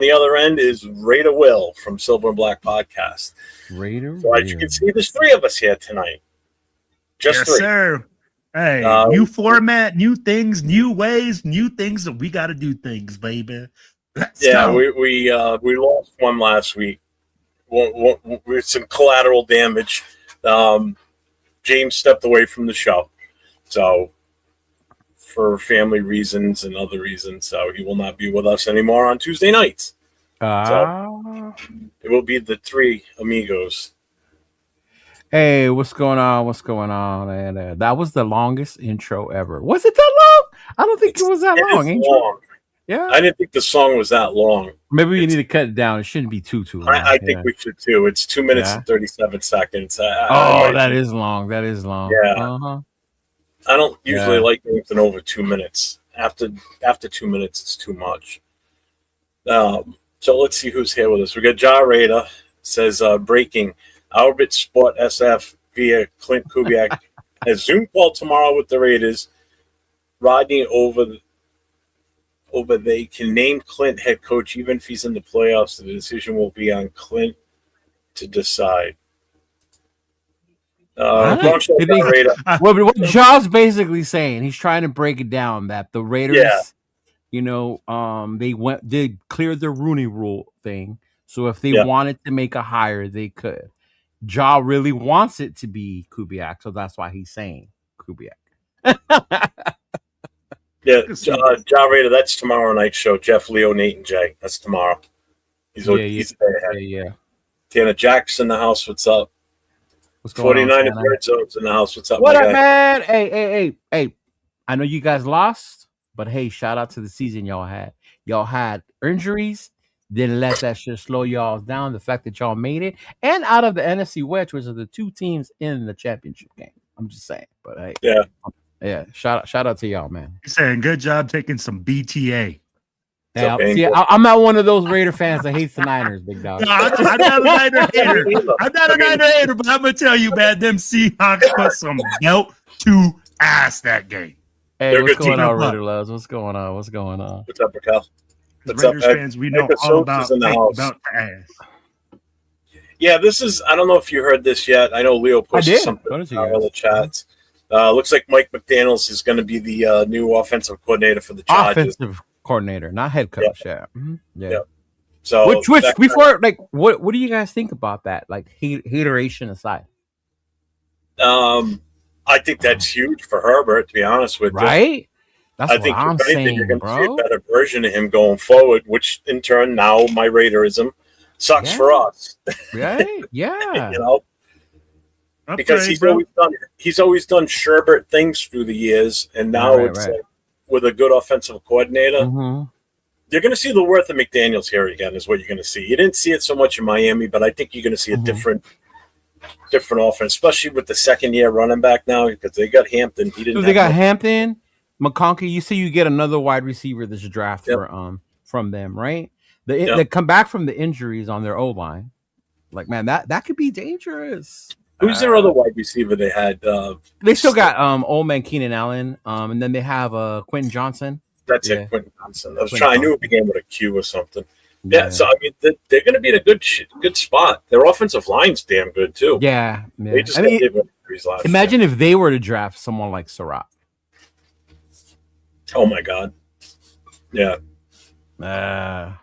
the other end is Raider Will from Silver and Black Podcast. Raider. So as you can see, there's three of us here tonight. Just three. Sir. Hey, new format, new things, new ways, new things that we got to do things, baby. Let's go. we lost one last week. With some collateral damage. James stepped away from the show, so for family reasons and other reasons, so he will not be with us anymore on Tuesday nights. So it will be the three amigos. Hey, what's going on? What's going on? And that was the longest intro ever. Was it that long? I don't think it was that long. Long. Yeah, I didn't think the song was that long. Maybe we need to cut it down. It shouldn't be too long. I think we should too. It's 2 minutes and 37 seconds. That is long. That is long. Yeah. I don't usually like anything over 2 minutes. After 2 minutes, it's too much. So let's see who's here with us. We got Ja Raider. Says breaking. Albert Sport SF via Clint Kubiak has Zoom call tomorrow with the Raiders. Rodney over they can name Clint head coach even if he's in the playoffs. The decision will be on Clint to decide. What Jaw's basically saying, he's trying to break it down that the Raiders, they cleared the Rooney Rule thing. So if they wanted to make a hire, they could. Ja really wants it to be Kubiak, so that's why he's saying Kubiak. Ja Raider, that's tomorrow night's show. Jeff, Leo, Nate, and Jay. That's tomorrow. He's there. Yeah. Tanner Jackson in the house. What's up? What's going 49 on? 49 Red Zones in the house. What's up, what up, man? Hey. I know you guys lost, but hey, shout out to the season y'all had. Y'all had injuries. Didn't let that shit slow y'all down. The fact that y'all made it. And out of the NFC West, which are the two teams in the championship game. I'm just saying. But hey. Yeah. Shout out to y'all, man. You're saying good job taking some BTA. Yeah, I'm not one of those Raider fans that hates the Niners, big dog. No, I'm not a Niner hater. I'm not a Niner hater, but I'm gonna tell you, man, them Seahawks put some belt to ass that game. Hey, what's going on, Raider loves? What's going on? What's up, Raquel? Raiders fans, we know all about the ass. Yeah, this is. I don't know if you heard this yet. I know Leo posted something in the chats. Looks like Mike McDaniels is going to be the new offensive coordinator for the Chargers. Offensive coordinator, not head coach. Yeah. So, which before, like, what do you guys think about that? Like, hateration aside, I think that's huge for Herbert. To be honest with you, right? That's what I'm saying, you're going to see bro. a better version of him going forward, which in turn now my Raiderism sucks for us. Right? Yeah. Because he's always done Sherbert things through the years, and now it's like, with a good offensive coordinator, you're going to see the worth of McDaniels here again. Is what you're going to see. You didn't see it so much in Miami, but I think you're going to see a different offense, especially with the second year running back now because they got Hampton. They got Hampton, McConkey. You see, you get another wide receiver this draft from them, right? They come back from the injuries on their O line. Like, man, that could be dangerous. Who's their other wide receiver they had? They still got old man Keenan Allen, and then they have Quentin Johnson. That's it, Quentin Johnson. I knew it began with a Q or something. Yeah, so I mean, they're going to be in a good spot. Their offensive line's damn good too. Yeah. They just injuries last imagine if they were to draft someone like Surratt. Oh my God. Yeah. Well.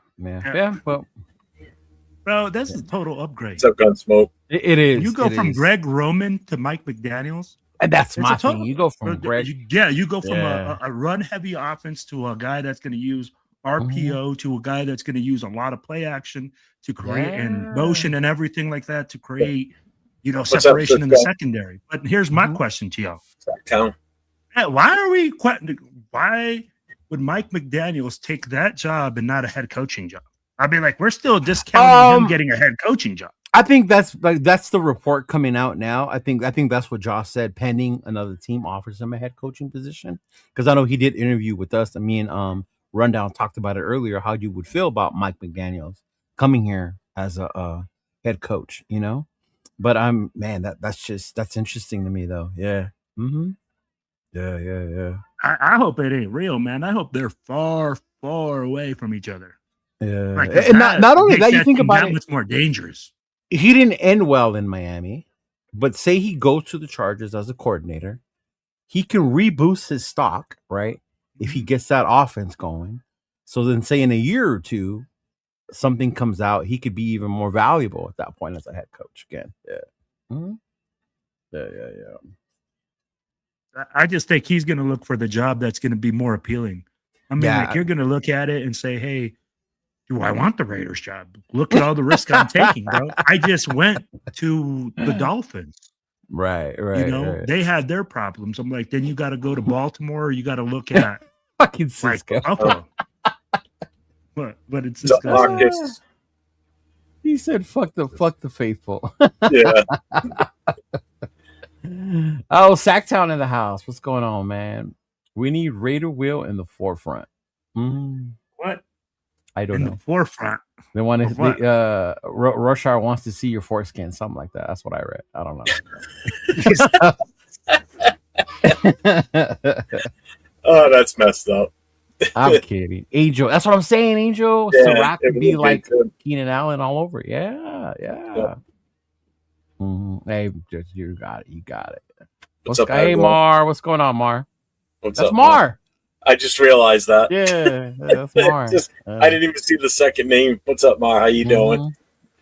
Bro, that's a total upgrade. What's up, Gunsmoke? It is. You go from Greg Roman to Mike McDaniels. And that's my thing. You go from Greg. You go from a run-heavy offense to a guy that's going to use RPO to a guy that's going to use a lot of play action to create and motion and everything like that to create, separation in the secondary. But here's my question to y'all. Why would Mike McDaniels take that job and not a head coaching job? I mean, like, we're still discounting him getting a head coaching job. I think that's the report coming out now. I think that's what Josh said, pending another team offers him a head coaching position. Because I know he did interview with us. I mean, Rundown talked about it earlier, how you would feel about Mike McDaniels coming here as a head coach, But that's interesting to me though. Yeah. Mm-hmm. Yeah. I hope it ain't real, man. I hope they're far, far away from each other. Yeah, Like, and not only that, you think about that much more dangerous. He didn't end well in Miami, but say he goes to the Chargers as a coordinator, he can reboost his stock, right? If he gets that offense going. So then, say in a year or two, something comes out, he could be even more valuable at that point as a head coach again. Yeah. Mm-hmm. Yeah. I just think he's going to look for the job that's going to be more appealing. I mean, like, you're going to look at it and say, hey, do I want the Raiders job? Look at all the risk I'm taking, bro. I just went to the Dolphins. Right. They had their problems. I'm like, then you got to go to Baltimore, or you got to look at fucking Cisco. Buffalo. But it's just he said, fuck the faithful. Yeah. Oh, Sacktown in the house. What's going on, man? We need Raider Will in the forefront. What? I don't know. In the forefront. They want to. Rush Hour wants to see your foreskin, something like that. That's what I read. I don't know. Oh, that's messed up. I'm kidding, Angel. That's what I'm saying, Angel. Yeah, Sirac could be like Keenan Allen all over. Yeah. Hey, you got it. What's up, hey, Mar? What's going on, Mar? That's up, Mar? I just realized that. Yeah, that's Mar. I didn't even see the second name. What's up, Mar? How you doing?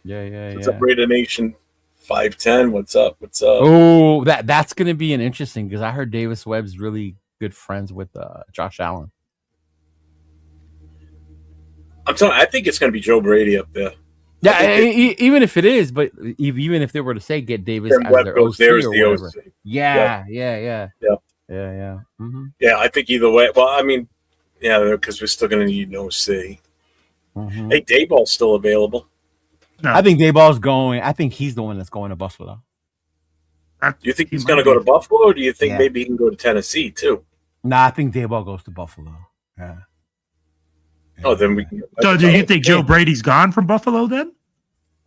Yeah. What's up, Raider Nation? 510. What's up? Oh, that's gonna be an interesting, because I heard Davis Webb's really good friends with Josh Allen. I'm telling you, I think it's gonna be Joe Brady up there. Yeah, even if it is, but even if they were to say get Davis as their OC or whatever. OC. Yeah. Mm-hmm. Yeah, I think either way. Well, I mean, yeah, because we're still going to need an OC. Mm-hmm. Hey, Dayball's still available. No. I think Dayball's going. I think he's the one that's going to Buffalo. Do you think he's going to go to Buffalo, or do you think maybe he can go to Tennessee too? Nah, I think Dayball goes to Buffalo. Yeah. Oh, then we can. So, do you think Joe Brady's gone from Buffalo then?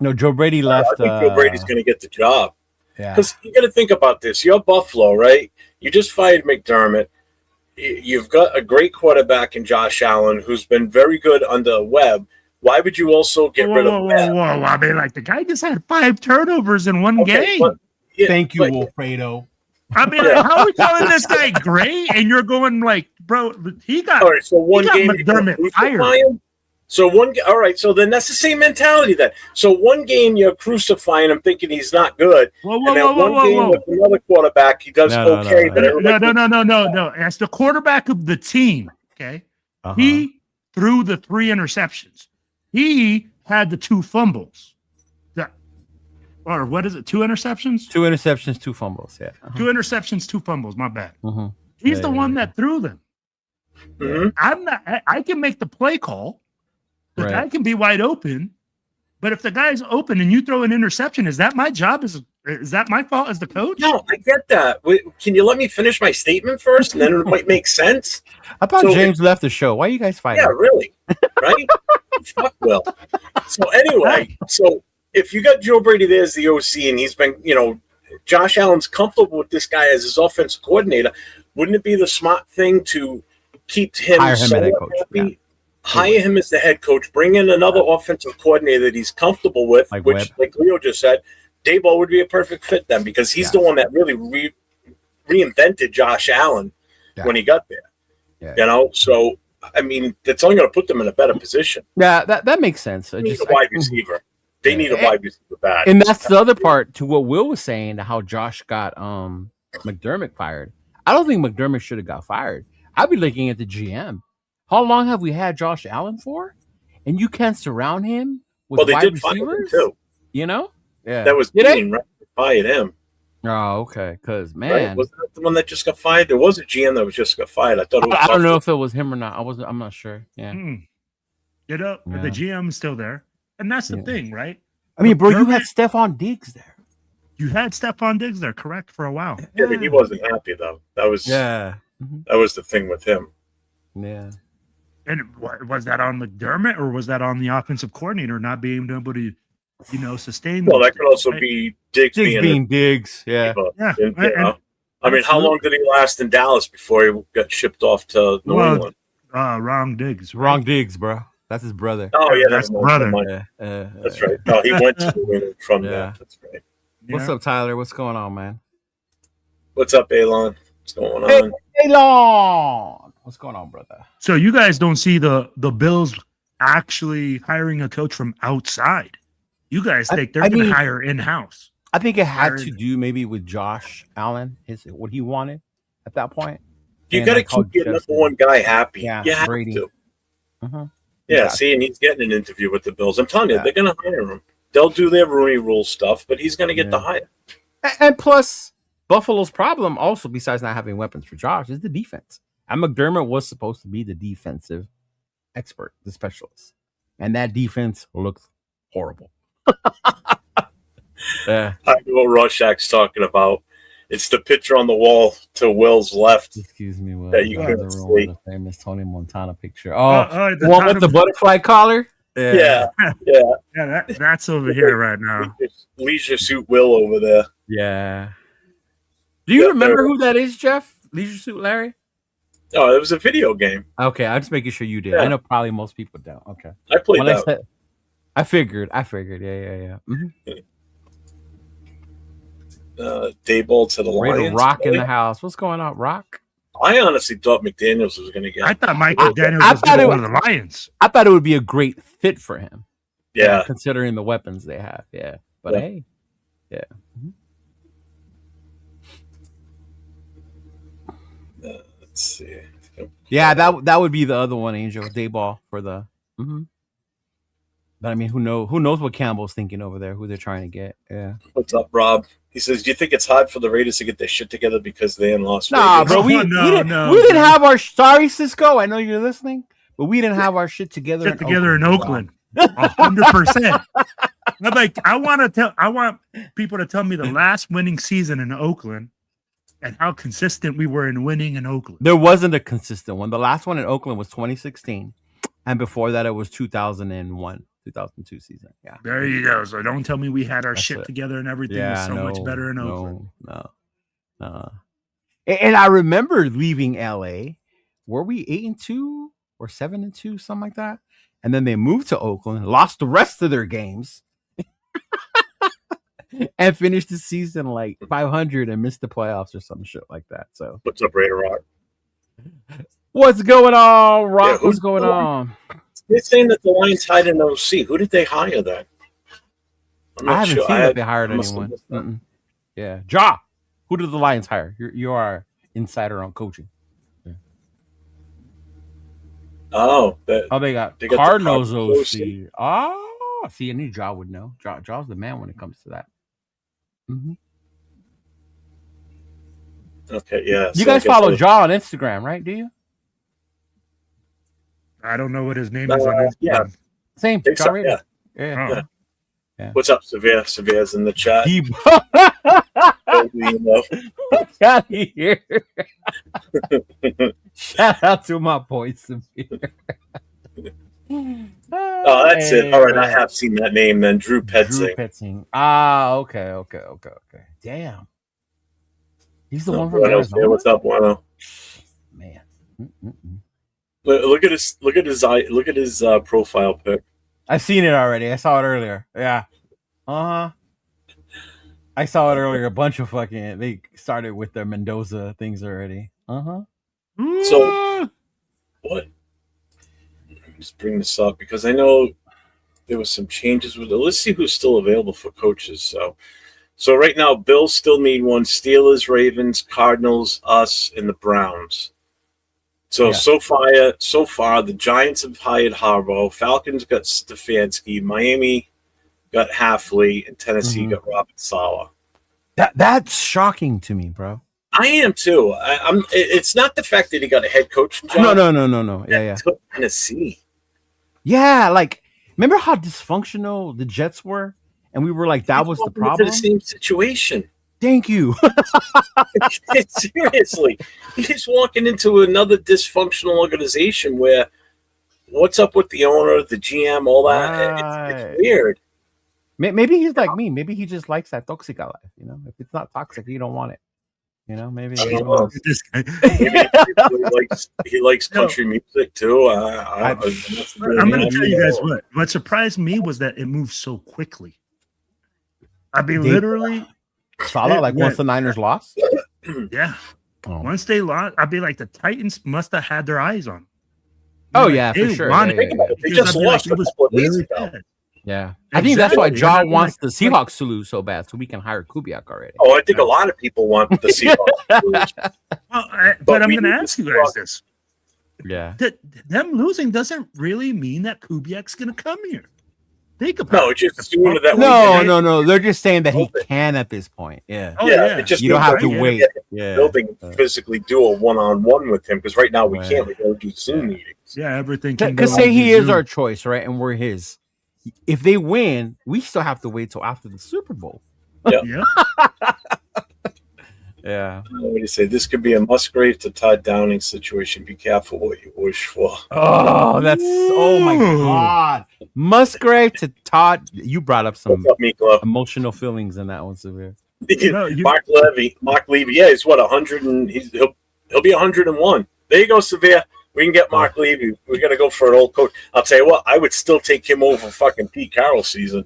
No, Joe Brady left. I think Joe Brady's going to get the job. Yeah. Because you got to think about this. You're Buffalo, right? You just fired McDermott. You've got a great quarterback in Josh Allen, who's been very good under Webb. Why would you also get rid of Webb? Whoa. I mean, like, the guy just had 5 turnovers in one game. But, thank you, Wilfredo. I mean, how are we calling this guy great? And you're going like, bro, he got McDermott fired. All right, so then that's the same mentality then. So one game you're crucifying him, thinking he's not good, and then one game with another quarterback he does okay. No. As the quarterback of the team, okay, he threw the 3 interceptions. He had the 2 fumbles. Or what is it? 2 interceptions? 2 interceptions, 2 fumbles. Yeah. 2 interceptions, 2 fumbles. My bad. He's the one that threw them. I'm not. I can make the play call. The guy can be wide open, but if the guy's open and you throw an interception, is that my job? Is that my fault as the coach? No, I get that. Can you let me finish my statement first, and then it might make sense? I thought James left the show. Why are you guys fighting? Yeah, really, right? Fuck Will. So anyway, if you got Joe Brady there as the OC, and he's been, Josh Allen's comfortable with this guy as his offensive coordinator, wouldn't it be the smart thing to keep him somewhat happy? Yeah. Hire him as the head coach, bring in another offensive coordinator that he's comfortable with, which, like Leo just said, Dayball would be a perfect fit then, because he's the one that really reinvented Josh Allen when he got there. Yeah. So, I mean, that's only going to put them in a better position. Yeah, that makes sense. They need a wide receiver. They need a wide receiver bad. And that's the other part to what Will was saying, how Josh got McDermott fired. I don't think McDermott should have got fired. I'd be looking at the GM. How long have we had Josh Allen for? And you can't surround him with wide receivers? Too. Yeah. That was Dean, right? They fired him. Oh, okay. Because, man. Wasn't that the one that just got fired? There was a GM that was just got fired. I thought it was. I don't know if it was him or not. I'm not sure. Yeah. The GM is still there. And that's the thing, right? I mean, bro, you had Stephon Diggs there. You had Stephon Diggs there, correct, for a while. Yeah, but he wasn't happy, though. That was that was the thing with him. Yeah. And was that on McDermott, or was that on the offensive coordinator not being able to, sustain? Well, that could also be Diggs being Diggs. Yeah. I mean, how long did he last in Dallas before he got shipped off to New England? Wrong Diggs. Right? Wrong Diggs, bro. That's his brother. Oh yeah, that's brother. That's right. No, he went to New England from that. That's right. What's up, Tyler? What's going on, man? What's up, Elon? What's going on? Elon! What's going on, brother? So you guys don't see the Bills actually hiring a coach from outside. You guys think they're going to hire in-house. I think it had to do maybe with Josh Allen, what he wanted at that point. You got to keep your number one guy happy. Yeah, you have Brady. to. Uh-huh. Yeah, see, and he's getting an interview with the Bills. I'm telling you, they're going to hire him. They'll do their Rooney Rule stuff, but he's going to get the hire. And plus, Buffalo's problem also, besides not having weapons for Josh, is the defense. And McDermott was supposed to be the defensive expert, the specialist. And that defense looked horrible. I know what Rorschach's talking about. It's the picture on the wall to Will's left. Excuse me, Will. That you couldn't see. The famous Tony Montana picture. The one with the butterfly collar? Yeah. That's over here right now. Leisure Suit Will over there. Yeah. Do you remember who that is, Jeff? Leisure Suit Larry? Oh, it was a video game. Okay, I'm just making sure you did. Yeah. I know probably most people don't. Okay. I played that. I figured. Yeah. Mm-hmm. Dayball to the Lions. Rock in the house. What's going on, Rock? I honestly thought McDaniels was going to get. I thought Mike McDaniels was going to go to the Lions. I thought it would be a great fit for him. Yeah, considering the weapons they have. Yeah, but hey, yeah. Let's see. Yeah, that would be the other one, Angel Dayball for the. Mm-hmm. But I mean, who knows what Campbell's thinking over there? Who they're trying to get? Yeah. What's up, Rob? He says, "Do you think it's hard for the Raiders to get their shit together because they in Las Vegas?" Nah, bro. We didn't have our. Sorry, Cisco. I know you're listening, but we didn't have our shit together. In Oakland. 100%. I'm like, I want people to tell me the last winning season in Oakland and how consistent we were in winning in Oakland. There wasn't a consistent one. The last one in Oakland was 2016, and before that, it was 2001. 2002 season. Yeah. There you go. So don't tell me we had our shit together and everything was so much better in Oakland. No. And I remember leaving LA. Were we 8-2 or 7-2, something like that? And then they moved to Oakland, lost the rest of their games, and finished the season like 500 and missed the playoffs or some shit like that. So what's up, Raider Rock? What's going on, Rock? What's going on? They're saying that the Lions hired an OC. Who did they hire then? I haven't seen that they hired anyone. Yeah. Ja, who did the Lions hire? You are insider on coaching. Yeah. They got Cardinals OC. See, I knew Ja would know. Ja's the man when it comes to that. Mm-hmm. Okay, yeah. You guys follow Ja on Instagram, right? Do you? I don't know what his name is on Instagram. Yeah. Same. So, yeah. What's up, Severe? Severe's in the chat. Out of here. Shout out to my boy Severe. Oh, that's it. All right, I have seen that name then. Drew Petzing. Okay. Damn. He's the one from Arizona. What's up, Wano? Man. Look at his profile pic. I've seen it already. I saw it earlier. Yeah. I saw it earlier. A bunch of they started with their Mendoza things already. So what? Let me just bring this up because I know there was some changes with it. Let's see who's still available for coaches. So right now, Bills still need one. Steelers, Ravens, Cardinals, us, and the Browns. So far, the Giants have hired Harbaugh. Falcons got Stefanski. Miami got Halfley, and Tennessee got Robert Saleh. That's shocking to me, bro. I am too. It's not the fact that he got a head coach job. No. Yeah. Tennessee. Yeah, like remember how dysfunctional the Jets were, and we were like, that was the problem. The same situation. Thank you. Seriously, he's walking into another dysfunctional organization where what's up with the owner, the GM, all that? Right. It's weird. Maybe he's like me. Maybe he just likes that toxic life. If it's not toxic, you don't want it. You know, maybe. I don't know. This guy. Maybe he likes country music too. I'm going to tell you guys what surprised me was that it moved so quickly. I mean, literally. Salah, like once the Niners lost? Yeah. Oh. Once they lost, I'd be like, the Titans must have had their eyes on. Oh, yeah, for sure. They just lost. It was really bad. Yeah, I think that's why Ja wants the Seahawks to lose so bad, so we can hire Kubiak already. Oh, I think a lot of people want the Seahawks to lose. But I'm going to ask you guys this. Yeah. Them losing doesn't really mean that Kubiak's going to come here. Think about No, it's just doing it that way. No. They're just saying that he can at this point. Yeah. Oh, yeah. Just you don't have to wait. Building physically do a one-on-one with him because right now we can't. We go do Zoom meetings. Yeah, everything. Because say he is our choice, right? And we're his. If they win, we still have to wait till after the Super Bowl. Yeah. Yeah. What do you say? This could be a Musgrave to Todd Downing situation. Be careful what you wish for. Oh, oh my God. Musgrave to Todd. You brought up some emotional feelings in that one, Severe. Mark Levy. Yeah, he's what 100 and he'll be 101. There you go, Severe. We can get Mark Levy. We're gonna go for an old coach. I'll tell you what, I would still take him over fucking Pete Carroll season.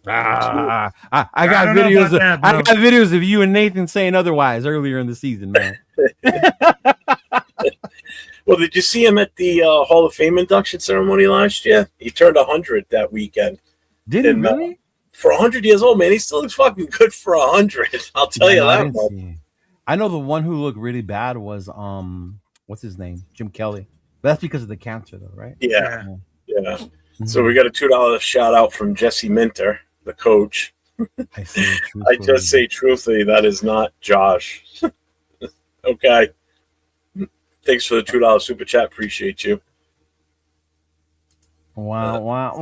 I got videos. I got videos of you and Nathan saying otherwise earlier in the season, man. Well, did you see him at the Hall of Fame induction ceremony last year? He turned 100 that weekend. Did he really? For 100 years old, man, he still looks fucking good for 100. I'll tell you that. I know the one who looked really bad was what's his name? Jim Kelly. That's because of the cancer, though, right? Yeah. Mm-hmm. So we got a $2 shout out from Jesse Minter, the coach. I just say truthfully, that is not Josh. Okay. Thanks for the $2 super chat. Appreciate you. Wow.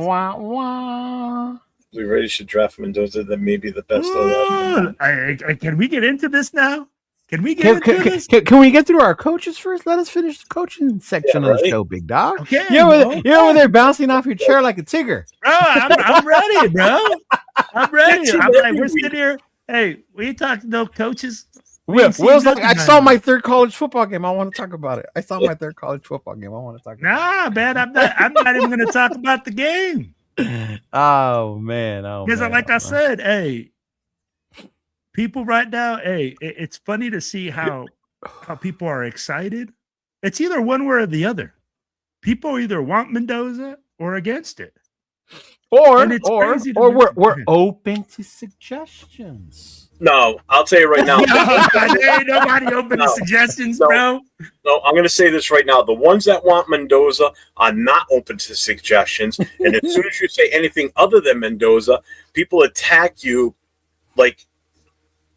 We really should draft Mendoza. That may be the best of that. Can we get into this now? Can we get into this? Can we get through our coaches first? Let us finish the coaching section of the show, big dog. Okay. You're over there bouncing off your chair like a tigger. Bro, I'm ready, bro. I'm ready. I'm like, we're sitting here. Hey, we ain't talking no coaches. I saw my third college football game. I want to talk about it. Nah, man, I'm not even going to talk about the game. Oh man. Because like I said, hey. People right now, hey, it's funny to see how people are excited. It's either one way or the other. People either want Mendoza or against it. Or we're open to suggestions. No, I'll tell you right now. There ain't nobody open to suggestions, bro. No, I'm going to say this right now. The ones that want Mendoza are not open to suggestions. And as soon as you say anything other than Mendoza, people attack you like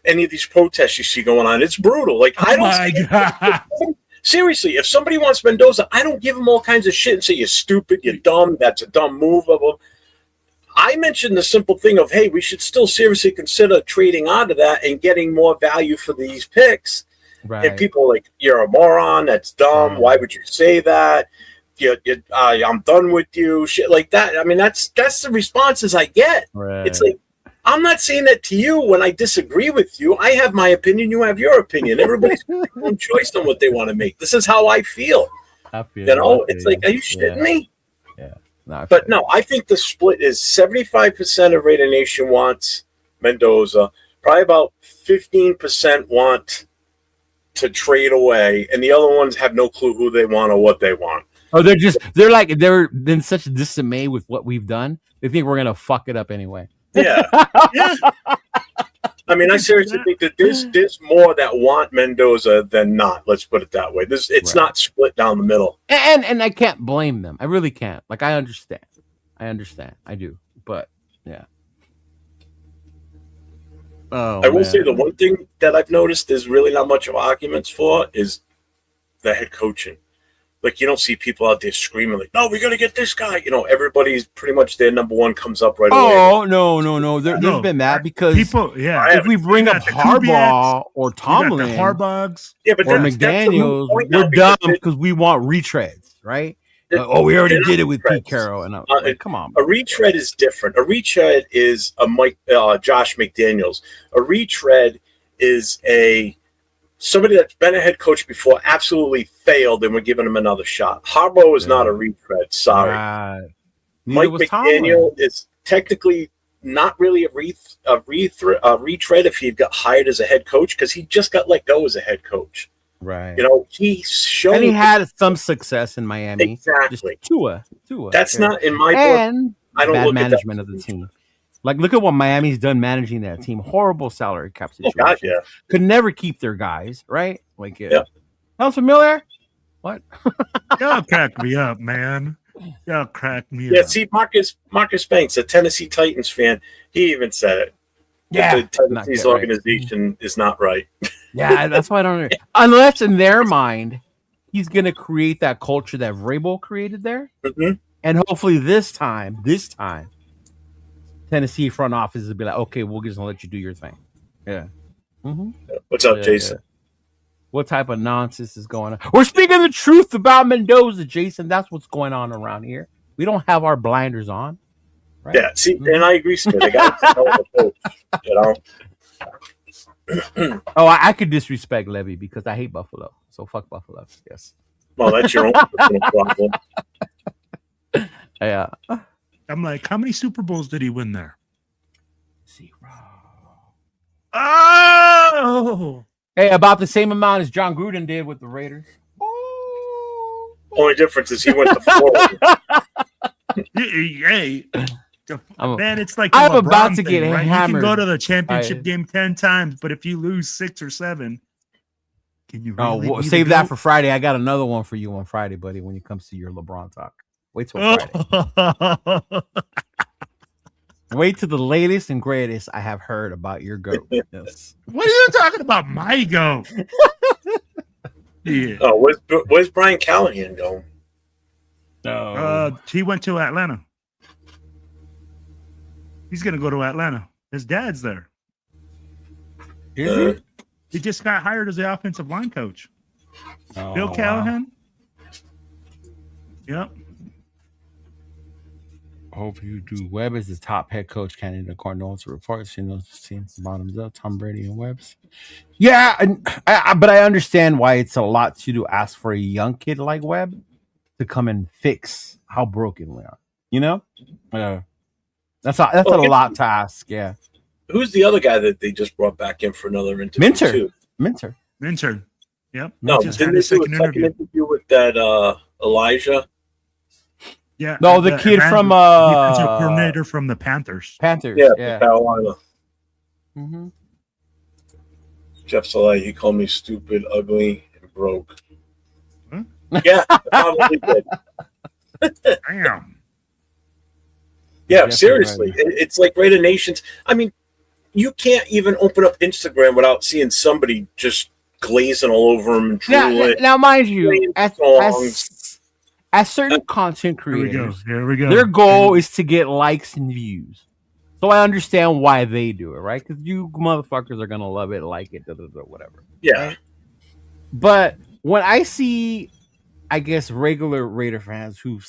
any of these protests you see going on. It's brutal. Like, seriously, if somebody wants Mendoza, I don't give them all kinds of shit and say you're stupid, you're dumb, that's a dumb move. I mentioned the simple thing of, hey, we should still seriously consider trading out of that and getting more value for these picks. Right. And people are like, you're a moron, that's dumb, why would you say that? I'm done with you, shit like that. I mean, that's the responses I get. Right. It's like, I'm not saying that to you when I disagree with you. I have my opinion. You have your opinion. Everybody's got their own choice on what they want to make. This is how I feel. It's like, are you shitting me? Yeah. No, I think the split is 75% of Raider Nation wants Mendoza. Probably about 15% want to trade away. And the other ones have no clue who they want or what they want. Oh, they're in such dismay with what we've done. They think we're going to fuck it up anyway. Yeah. I mean, I seriously think that there's more that want Mendoza than not. Let's put it that way. It's not split down the middle. And I can't blame them. I really can't. Like, I understand. I do. But yeah. I will say the one thing that I've noticed there's really not much of arguments for is the head coaching. Like, you don't see people out there screaming like, no, we're going to get this guy. Everybody's pretty much their number one comes up right away. Oh, no. There's been that because if we bring up Harbaugh or Tomlin or McDaniels, we're dumb because we want retreads, right? We already did it with Pete Carroll. And come on. A retread is different. A retread is a Josh McDaniels. A retread is a somebody that's been a head coach before absolutely failed, and we're giving him another shot. Harbaugh is not a retread. Sorry. Mike McDaniel is technically not really a retread if he got hired as a head coach, because he just got let go as a head coach. Right. He's shown, and he had some success in Miami. Exactly. Just Tua. That's not in my book. I don't bad look management of the team. Like, look at what Miami's done managing that team. Horrible salary cap situation. Oh, God, yeah. Could never keep their guys, right? Like, sounds familiar? What? Y'all crack me up, man. Y'all crack me up. Yeah, see, Marcus Banks, a Tennessee Titans fan, he even said it. Yeah. The Tennessee's organization is not right. Yeah, that's why I don't know. Unless in their mind, he's going to create that culture that Vrabel created there. Mm-hmm. And hopefully this time, Tennessee front office will be like, okay, we'll just let you do your thing. Yeah. Mm-hmm. What's up, Jason? Yeah. What type of nonsense is going on? We're speaking the truth about Mendoza, Jason. That's what's going on around here. We don't have our blinders on. Right? Yeah, see, and I agree, Smith. They got to know the coach, Oh, I could disrespect Levy because I hate Buffalo. So fuck Buffalo. Yes. Well, that's your own personal problem. Yeah. I'm like, how many Super Bowls did he win there? 0. Oh! Hey, about the same amount as John Gruden did with the Raiders. Only difference is he went to Florida. Hey, man, it's like I'm about to get hammered. You can go to the championship game 10 times, but if you lose 6 or 7, can you really save that for Friday? I got another one for you on Friday, buddy, when it comes to your LeBron talk. Wait till Friday. Wait till the latest and greatest I have heard about your GOAT. Yes. What are you talking about, my GOAT? Yeah. Oh, where's Brian Callahan going? No. He went to Atlanta. He's gonna go to Atlanta. His dad's there. Is he? He just got hired as the offensive line coach. Oh, Bill Callahan. Wow. Yep. Hope you do. Webb is the top head coach candidate according to all the reports. He knows the team bottoms up. Tom Brady and Webb's. Yeah, but I understand why it's a lot to ask for a young kid like Webb to come and fix how broken we are. You know, that's a lot to ask. Yeah. Who's the other guy that they just brought back in for another interview? Minter. Yep. No, didn't they do a second interview with that Elijah? Yeah. No, the kid from defensive coordinator from the Panthers. Yeah. Carolina. Mm-hmm. Jeff Saleh, he called me stupid, ugly, and broke. Huh? Yeah, probably did. Damn. Yeah, seriously. It's like Raider Nations. I mean, you can't even open up Instagram without seeing somebody just glazing all over them and drooling. Now, mind you, as certain content creators, here we go. Their goal is to get likes and views. So I understand why they do it, right? Because you motherfuckers are gonna love it, like it, whatever. Yeah. Right? But when I see, I guess, regular Raider fans who've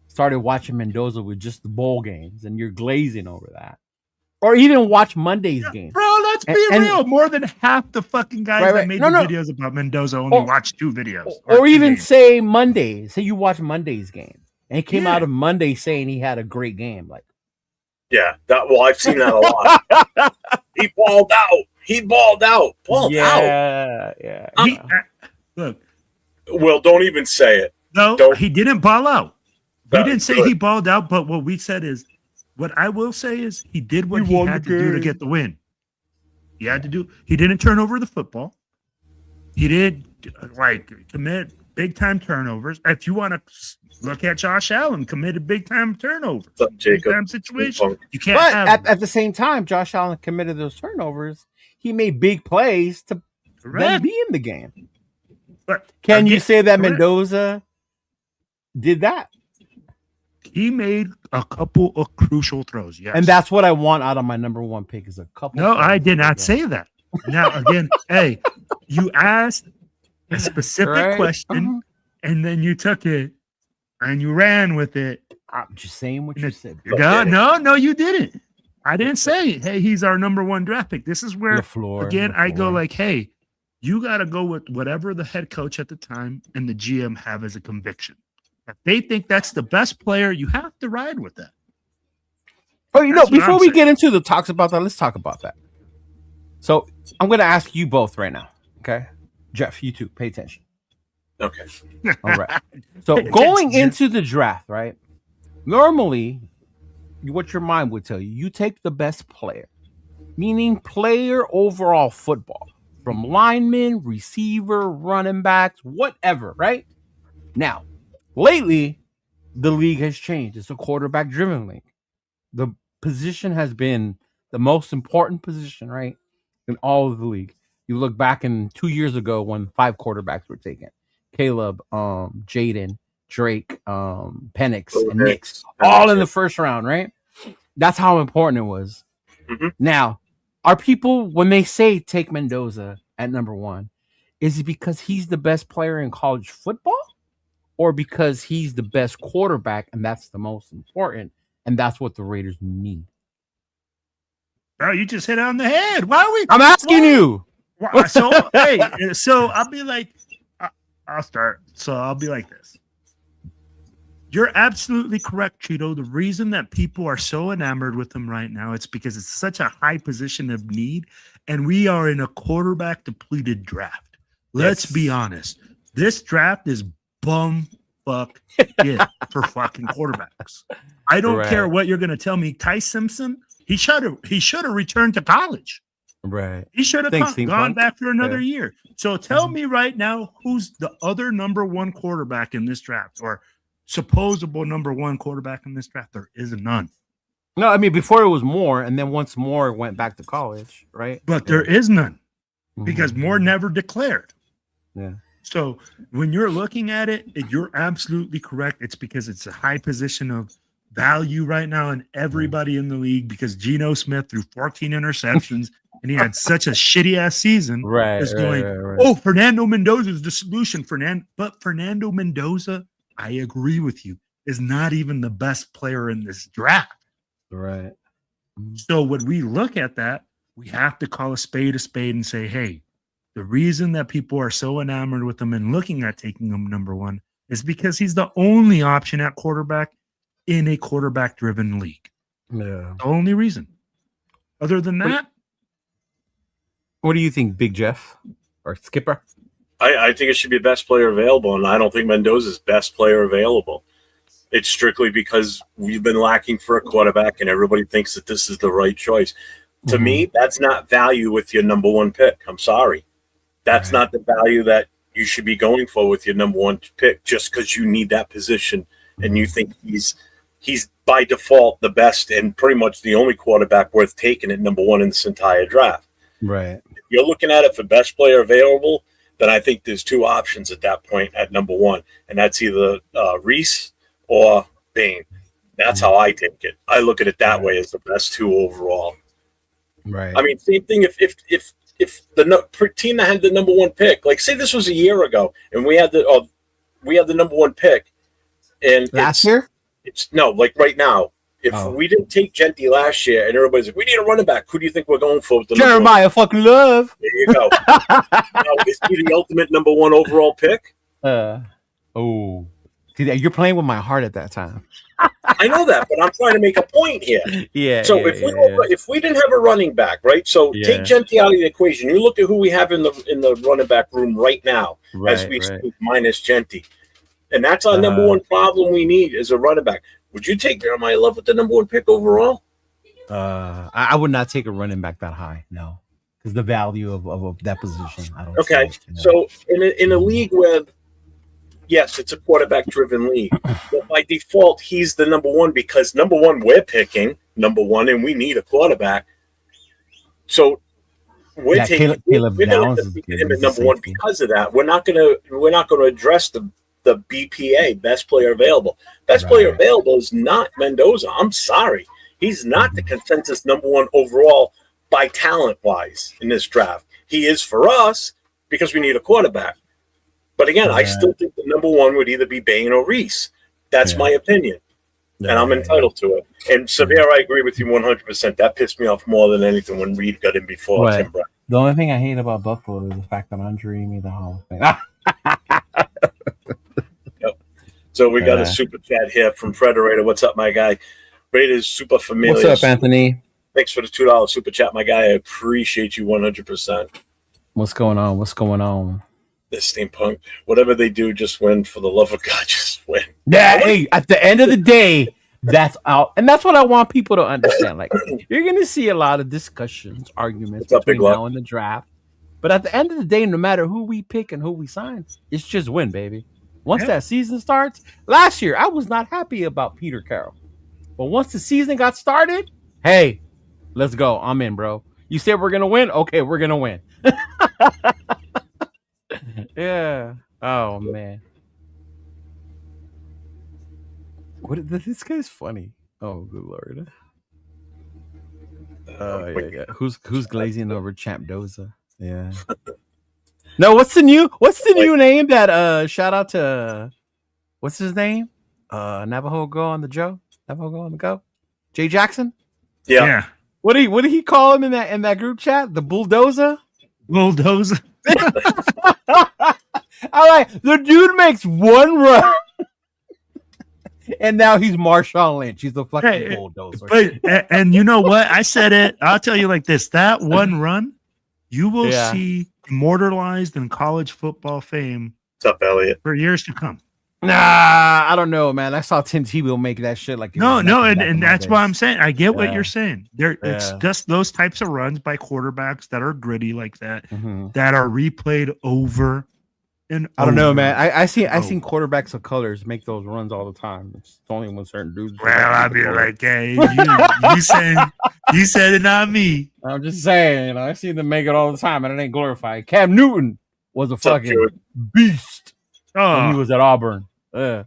started watching Mendoza with just the bowl games, and you're glazing over that, or even watch Monday's game. Bro, let's be real. More than half the fucking guys that made videos about Mendoza only watched 2 videos. Or even say Monday. Say you watch Monday's game. And he came out of Monday saying he had a great game. Like, yeah. I've seen that a lot. He balled out. Yeah. Look. Well, don't even say it. No, he didn't ball out. We didn't say he balled out, but what we said is, what I will say is he did what he had to do to get the win. He had to do. He didn't turn over the football. He did commit big time turnovers. If you want to look at Josh Allen, committed big time turnovers. Big time situation. You can't. But at the same time, Josh Allen committed those turnovers. He made big plays to then be in the game. But can you say that Mendoza did that? He made a couple of crucial throws, yes. And that's what I want out of my number 1 pick is a couple. No, I did not say that. Now, again, hey, you asked a specific question, and then you took it, and you ran with it. I'm just saying what you said. No, you didn't. I didn't say, hey, he's our number 1 draft pick. This is where, I go like, hey, You got to go with whatever the head coach at the time and the GM have as a conviction. If they think that's the best player, you have to ride with that. Oh, before we get into the talks about that, let's talk about that. So I'm going to ask you both right now. Okay. Jeff, you too. Pay attention. Okay. All right. So going into the draft, right? Normally, what your mind would tell you, you take the best player, meaning player overall football, from lineman, receiver, running backs, whatever, right? Now, lately, the league has changed. It's a quarterback-driven league. The position has been the most important position, right, in all of the league. You look back in 2 years ago when 5 quarterbacks were taken. Caleb, Jaden, Drake, Penix, and Nix, all in the first round, right? That's how important it was. Mm-hmm. Now, are people, when they say take Mendoza at number 1, is it because he's the best player in college football, or because he's the best quarterback and that's the most important, and that's what the Raiders need? Oh, you just hit it on the head. Why are we? I'm asking you. So, so I'll be like, I'll start. So I'll be like this. You're absolutely correct, Cheeto. The reason that people are so enamored with him right now, it's because it's such a high position of need, and we are in a quarterback depleted draft. Let's be honest. This draft is bum fuck it for fucking quarterbacks. I don't care what you're going to tell me. Ty Simpson, he should have returned to college. Right. He should have gone back for another year. So tell me right now, who's the other number 1 quarterback in this draft, or supposable number 1 quarterback in this draft? There is none. No, I mean, before it was Moore, and then once Moore went back to college, right? But there is none, because Moore never declared. Yeah. So when you're looking at it, you're absolutely correct. It's because it's a high position of value right now in everybody in the league, because Geno Smith threw 14 interceptions and he had such a shitty ass season. Right. Oh, Fernando Mendoza is the solution. But Fernando Mendoza, I agree with you, is not even the best player in this draft. Right. So when we look at that, we have to call a spade and say, hey, the reason that people are so enamored with him and looking at taking him number 1 is because he's the only option at quarterback in a quarterback-driven league. Yeah. The only reason. Other than that. What do you think, Big Jeff or Skipper? I think it should be best player available, and I don't think Mendoza's best player available. It's strictly because we've been lacking for a quarterback, and everybody thinks that this is the right choice. To me, that's not value with your number 1 pick. I'm sorry. That's not the value that you should be going for with your number 1 pick, just because you need that position and you think he's by default the best and pretty much the only quarterback worth taking at number 1 in this entire draft. Right. If you're looking at it for best player available, then I think there's 2 options at that point at number 1, and that's either Reese or Bain. That's how I take it. I look at it that way as the best 2 overall. Right. I mean, same thing if the team that had the number 1 pick, like say this was a year ago, and we had the number 1 pick, and last year, it's no, like right now. If we didn't take Genty last year, and everybody's like, we need a running back. Who do you think we're going for? With the Jeremiah fucking Love. There you go. Now, is he the ultimate number 1 overall pick? See, you're playing with my heart at that time. I know that, but I'm trying to make a point here. Yeah. So if we didn't have a running back, right? So take Genty out of the equation. You look at who we have in the running back room right now, as we speak, minus Genty, and that's our number 1 problem we need is a running back. Would you take Jeremiah Love with the number 1 pick overall? I would not take a running back that high. No, because the value of that position. I don't. Okay, so in a league where, yes, it's a quarterback-driven league, but by default, he's the number 1 because number 1 we're picking number 1, and we need a quarterback. So we're taking Caleb Downs him at number 1 because of that. We're not gonna address the BPA, best player available. Best player available is not Mendoza. I'm sorry. He's not the consensus number 1 overall by talent-wise in this draft. He is for us because we need a quarterback. But again, I still think the number 1 would either be Bain or Reese. That's my opinion. And I'm entitled to it. And Severe, I agree with you 100%. That pissed me off more than anything when Reed got in before Tim Brown. The only thing I hate about Buffalo is the fact that I'm dreaming the Hall of Fame. Yep. So we got a super chat here from Frederator. What's up, my guy? Raiders super familiar. What's up, Anthony? Thanks for the $2 super chat, my guy. I appreciate you 100%. What's going on? What's going on? This steampunk, whatever they do, just win. For the love of God, just win. Yeah, hey, at the end of the day, that's out. And that's what I want people to understand. Like, you're going to see a lot of discussions, arguments between now and the draft. But at the end of the day, no matter who we pick and who we sign, it's just win, baby. Once that season starts, last year, I was not happy about Peter Carroll. But once the season got started, hey, let's go. I'm in, bro. You said we're going to win? Okay, we're going to win. Yeah. Oh, man. This guy's funny. Oh, good Lord. Yeah. Who's glazing over Champ Doza? Yeah. No, what's the new name that shout out to what's his name? Navajo Go on the Joe? Navajo Go on the Go? Jay Jackson? Yeah. What did he call him in that group chat? The bulldozer? Bulldozer. I like the dude makes one run. And now he's Marshawn Lynch. He's the fucking bulldozer. And you know what? I said it. I'll tell you like this. That one run, you will see immortalized in college football fame. What's up, Elliot? For years to come. Nah, I don't know, man. I saw Tim Tebow make that shit like no, and that's why I'm saying I get what you're saying. It's just those types of runs by quarterbacks that are gritty like that, that are replayed over and I don't know, man. I seen quarterbacks of colors make those runs all the time. It's only when certain dudes. Well, I'd be like, hey, you said it, not me. I'm just saying, I see them make it all the time, and it ain't glorified. Cam Newton was a fucking beast when he was at Auburn. But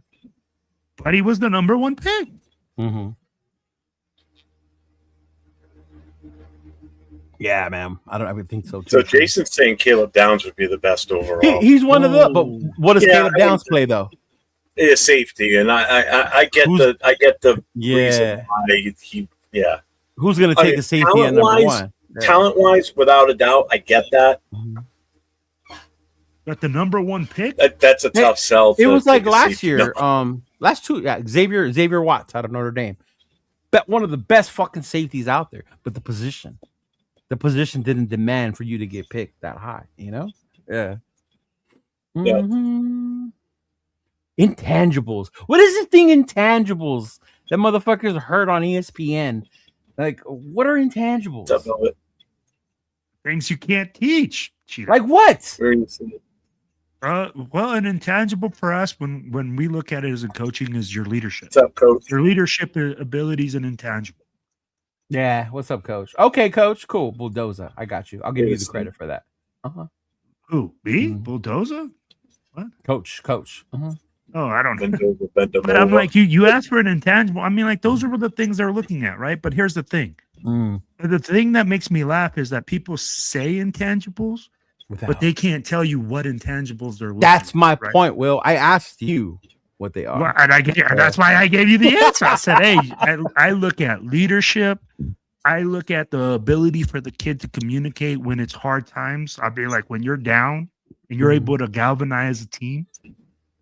he was the number one pick. Yeah, man. I would think so too. So Jason's saying Caleb Downs would be the best overall. He's one of the. But what does Caleb Downs play though? It's safety, and I get the reason why he. Who's going to take a safety at number one? Talent-wise, without a doubt, I get that. But the number one pick? That's a tough sell. It was like last year. Last two. Yeah, Xavier Watts out of Notre Dame. Bet one of the best fucking safeties out there. But the position didn't demand for you to get picked that high. You know? Yeah. Intangibles. What is this thing? Intangibles. That motherfuckers heard on ESPN. Like, what are intangibles? Things you can't teach. Like what? Where you see it? Well, an intangible for us when we look at it as a coaching is your leadership. What's up, coach? Your leadership abilities and intangible. Yeah, what's up, coach? Okay, coach. Cool. Bulldozer. I got you. I'll give you the credit for that. Who? Me? Bulldozer? What? Coach. Oh, I don't know. But I'm like, you asked for an intangible. I mean, like, those are the things they're looking at, right? But here's the thing. The thing that makes me laugh is that people say intangibles, but they can't tell you what intangibles they're looking at. That's my point, Will. I asked you what they are. Well, and that's why I gave you the answer. I said, hey, I look at leadership. I look at the ability for the kid to communicate when it's hard times. I'll be like, when you're down and you're able to galvanize a team.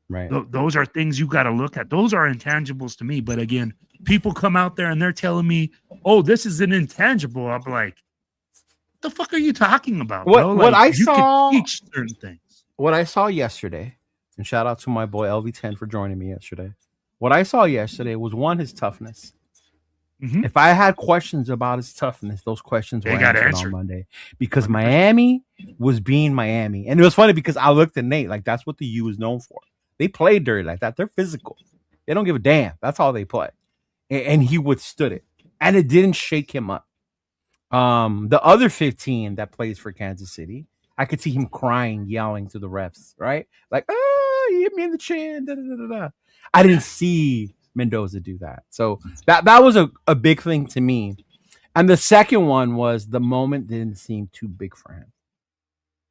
Right. Those are things you got to look at. Those are intangibles to me. But again, people come out there and they're telling me, oh, this is an intangible. I'm like, what the fuck are you talking about? What I saw, can teach certain things. What I saw yesterday, and shout out to my boy LV10 for joining me yesterday. What I saw yesterday was his toughness. If I had questions about his toughness, those questions were answered on Monday because Miami was being Miami. And it was funny because I looked at Nate like that's what the U is known for. They play dirty like that. They're physical. They don't give a damn. That's all they play. And he withstood it. And it didn't shake him up. The other 15 that plays for Kansas City, I could see him crying, yelling to the refs, right? Like, you hit me in the chin. Da, da, da, da. I didn't see Mendoza do that. So that was a big thing to me. And the second one was the moment didn't seem too big for him.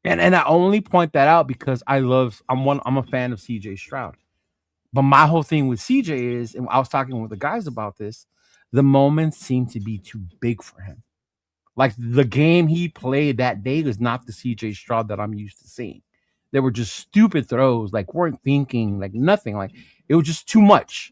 And I only point that out because I'm a fan of CJ Stroud. But my whole thing with CJ is, and I was talking with the guys about this, the moments seem to be too big for him. Like the game he played that day was not the CJ Stroud that I'm used to seeing. They were just stupid throws, like weren't thinking, like nothing. Like it was just too much.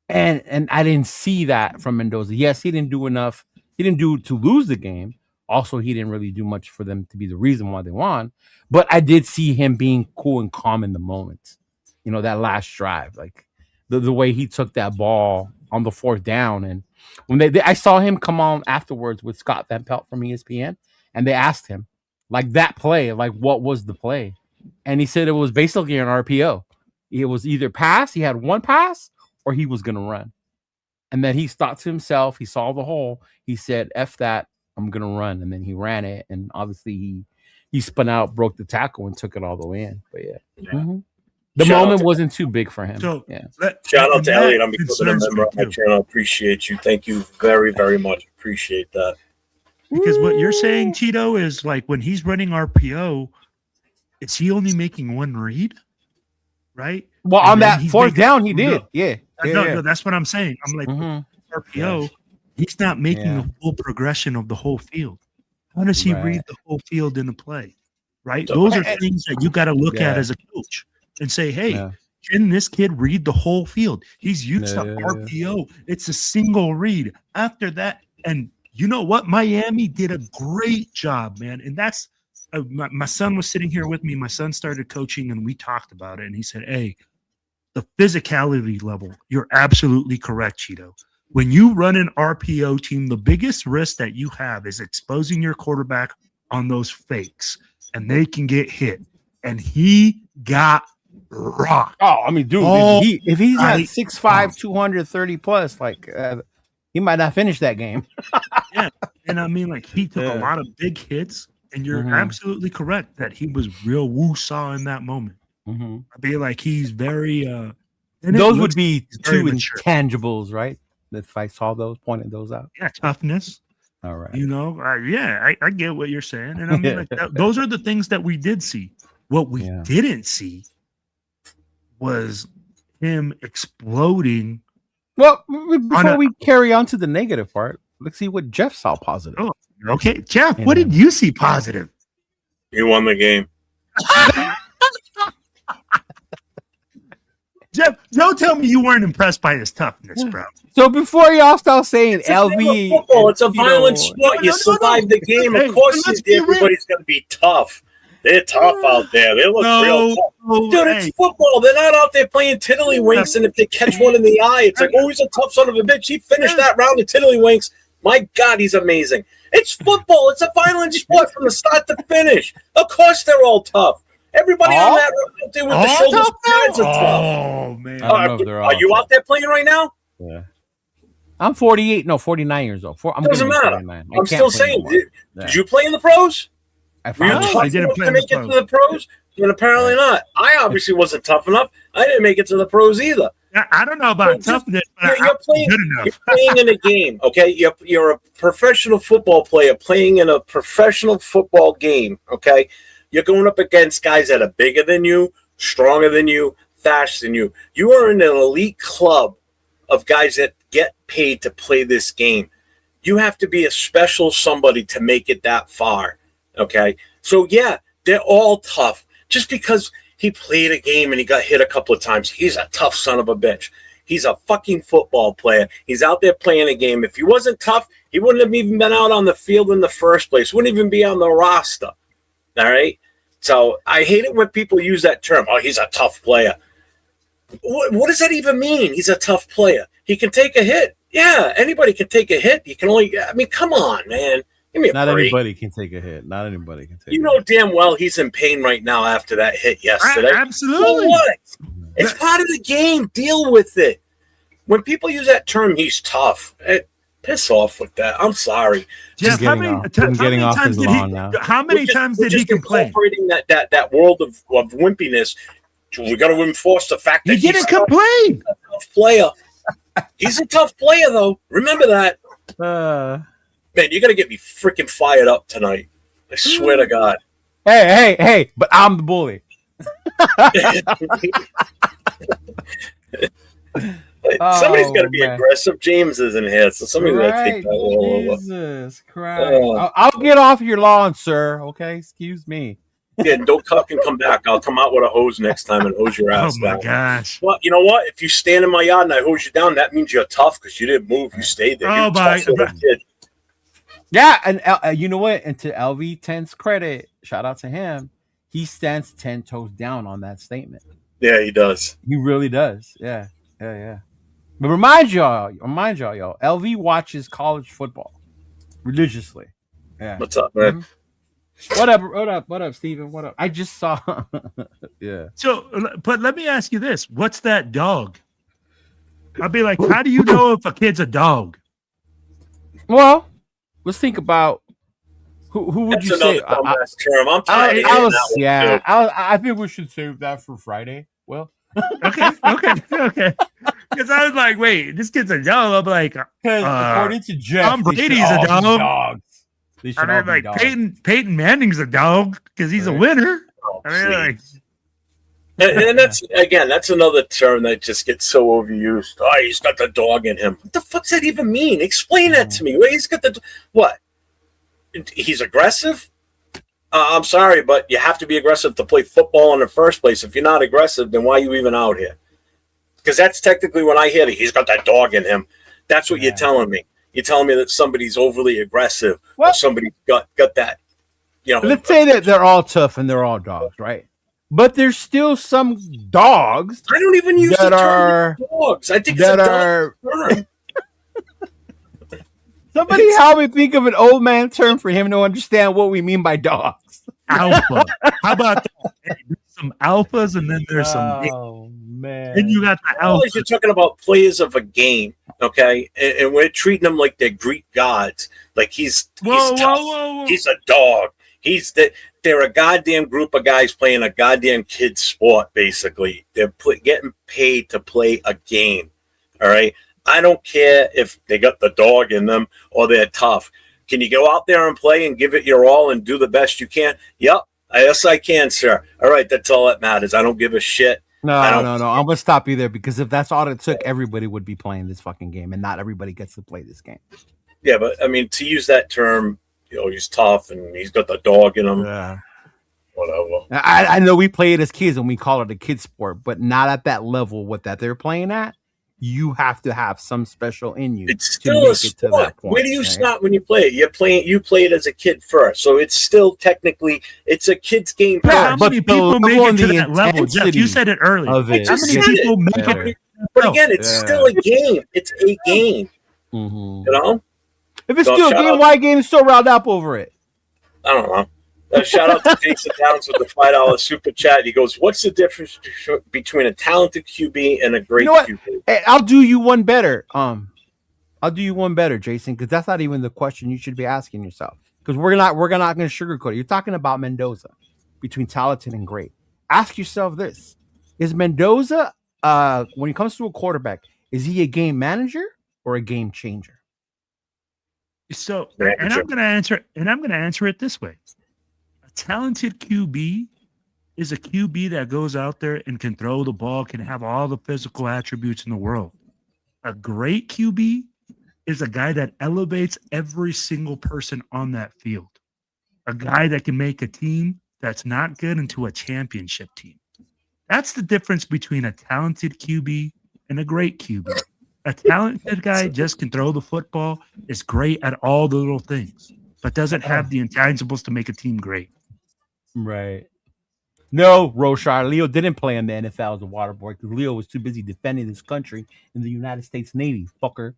And I didn't see that from Mendoza. Yes, he didn't do enough. He didn't do to lose the game. Also, he didn't really do much for them to be the reason why they won. But I did see him being cool and calm in the moment. You know, that last drive, like the way he took that ball on the 4th down. And when I saw him come on afterwards with Scott Van Pelt from ESPN, and they asked him, like that play, like what was the play? And he said it was basically an RPO. It was either pass, he had one pass, or he was going to run. And then he thought to himself, he saw the hole. He said, F that, I'm going to run. And then he ran it. And obviously he spun out, broke the tackle, and took it all the way in. But yeah. Mm-hmm. The moment wasn't too big for him. So, yeah. Shout out to Elliot. I'm becoming a member of my channel. Appreciate you. Thank you very, very much. Appreciate that. Because what you're saying, Cheeto, is like when he's running RPO, is he only making one read? Right? Well, and on that 4th down, he did. Yeah. No, that's what I'm saying. I'm like, RPO, he's not making the full progression of the whole field. How does he read the whole field in the play? Right? Those are things that you got to look at as a coach and say, hey, can this kid read the whole field? He's used to RPO. It's a single read. After that, and you know what? Miami did a great job, man. And that's my son was sitting here with me. My son started coaching, and we talked about it. And he said, hey, the physicality level, you're absolutely correct, Cheeto. When you run an RPO team, the biggest risk that you have is exposing your quarterback on those fakes, and they can get hit. And he got rocked. Oh, I mean, dude, if he's at 6'5", 230 plus, like he might not finish that game. Yeah, and I mean, like he took a lot of big hits, and you're absolutely correct that he was real woo-saw in that moment. I'd be like, he's very. Those would be two intangibles, right? If I saw those, pointed those out. Yeah, toughness. All right. You know, I get what you're saying, and I mean, like those are the things that we did see. What we didn't see was him exploding. Well, before we carry on to the negative part, let's see what Jeff saw positive. Oh, okay, Jeff, what did you see positive? He won the game. Jeff, don't tell me you weren't impressed by his toughness, bro. So before y'all start saying LV, football, it's a violent sport. You survive the game. Of course, everybody's going to be tough. They're tough out there. They look real tough. Dude, it's football. They're not out there playing tiddlywinks, and if they catch one in the eye, it's like, oh, he's a tough son of a bitch. He finished that round of tiddlywinks. My God, he's amazing. It's football. It's a violent sport from the start to finish. Of course, they're all tough. Everybody on that road there with the shoulders pads are tough. Oh, man. Are you out there playing right now? Yeah. I'm 49 years old. Doesn't matter. I'm still saying, did you play in the pros? Were you tough enough to make it to the pros? But apparently not. I obviously wasn't tough enough. I didn't make it to the pros either. I don't know about toughness, but you're playing in a game, okay? You're a professional football player playing in a professional football game, okay? You're going up against guys that are bigger than you, stronger than you, faster than you. You are in an elite club of guys that get paid to play this game. You have to be a special somebody to make it that far, okay? So, yeah, they're all tough. Just because he played a game and he got hit a couple of times, he's a tough son of a bitch. He's a fucking football player. He's out there playing a game. If he wasn't tough, he wouldn't have even been out on the field in the first place. Wouldn't even be on the roster, all right? So I hate it when people use that term. Oh, he's a tough player. What does that even mean? He's a tough player. He can take a hit. Yeah, anybody can take a hit. You can only, I mean, come on, man. Give me a break. Anybody can take a hit. Not anybody can take a hit. You know damn well he's in pain right now after that hit yesterday. Absolutely. Well, what? It's part of the game. Deal with it. When people use that term, he's tough. Piss off with that. I'm sorry. Jeff, how many times did he complain? Incorporating that world of wimpiness. We got to enforce the fact that he didn't complain. A tough player. He's a tough player, though. Remember that. Man, you're gonna get me freaking fired up tonight. I swear to God. Hey! But I'm the bully. Somebody's got to be aggressive. James isn't here, so somebody's got to take that role over. Jesus Christ! I'll get off your lawn, sir. Okay, excuse me. Yeah, don't cuck and come back. I'll come out with a hose next time and hose your ass down. Oh my gosh! Well, you know what? If you stand in my yard and I hose you down, that means you're tough because you didn't move. You stayed there. Oh my! Yeah, and you know what? And to LV10's credit, shout out to him. He stands 10 toes down on that statement. Yeah, he does. He really does. Yeah. But remind y'all, y'all, LV watches college football religiously. Yeah. What's up, man? What up, Steven? What up? I just saw. Yeah. So, but let me ask you this: what's that dog? I'll be like, how do you know if a kid's a dog? Well, let's think about who would you say? I think we should save that for Friday. Well, okay. Because I was like, wait, this kid's a dog. I'm like, according to Jeff, Tom Brady's a dog. Dogs. I mean, like Peyton Manning's a dog because he's a winner. And that's another term that just gets so overused. Oh, he's got the dog in him. What the fuck's that even mean? Explain that to me. Wait, he's got what? He's aggressive? I'm sorry, but you have to be aggressive to play football in the first place. If you're not aggressive, then why are you even out here? Because that's technically when I hear that he's got that dog in him. That's what you're telling me. You're telling me that somebody's overly aggressive or somebody's got that. Let's say that they're all tough and they're all dogs, right? But there's still some dogs. I don't even use the term dogs. I think that are. Somebody help me think of an old man term for him to understand what we mean by dogs. Alpha. How about that? There's some alphas and then there's some. Oh man! Then you got the alphas. You're talking about players of a game, okay? And we're treating them like they're Greek gods. Like he's tough. He's a dog. They're a goddamn group of guys playing a goddamn kid sport. Basically, they're getting paid to play a game. All right. I don't care if they got the dog in them or they're tough. Can you go out there and play and give it your all and do the best you can? Yep. Yes, I can, sir. All right. That's all that matters. I don't give a shit. No. I'm going to stop you there because if that's all it took, everybody would be playing this fucking game and not everybody gets to play this game. Yeah, but I mean, to use that term, he's tough and he's got the dog in him. Yeah. Whatever. I know we play it as kids and we call it a kid sport, but not at that level with that they're playing at. You have to have some special in you. It's still a sport. Where do you stop when you play it? You play it as a kid first, so it's still technically it's a kid's game. Yeah, how many people make it to that level? Jeff, you said it earlier. How many people make it? But again, it's still a game. It's a game. Mm-hmm. If it's still a game, why getting so riled up over it? I don't know. Shout out to Jason Downs with the $5 super chat. He goes, "What's the difference between a talented QB and a great QB?" Hey, I'll do you one better. I'll do you one better, Jason, because that's not even the question you should be asking yourself. Because we're not going to sugarcoat it. You're talking about Mendoza between talented and great. Ask yourself this: is Mendoza, when it comes to a quarterback, is he a game manager or a game changer? So, and I'm going to answer it this way. Talented QB is a QB that goes out there and can throw the ball, can have all the physical attributes in the world. A great QB is a guy that elevates every single person on that field. A guy that can make a team that's not good into a championship team. That's the difference between a talented QB and a great QB. A talented guy just can throw the football, is great at all the little things, but doesn't have the intangibles to make a team great. Right. No, Roshar. Leo didn't play in the NFL as a water boy because Leo was too busy defending his country in the United States Navy, fucker.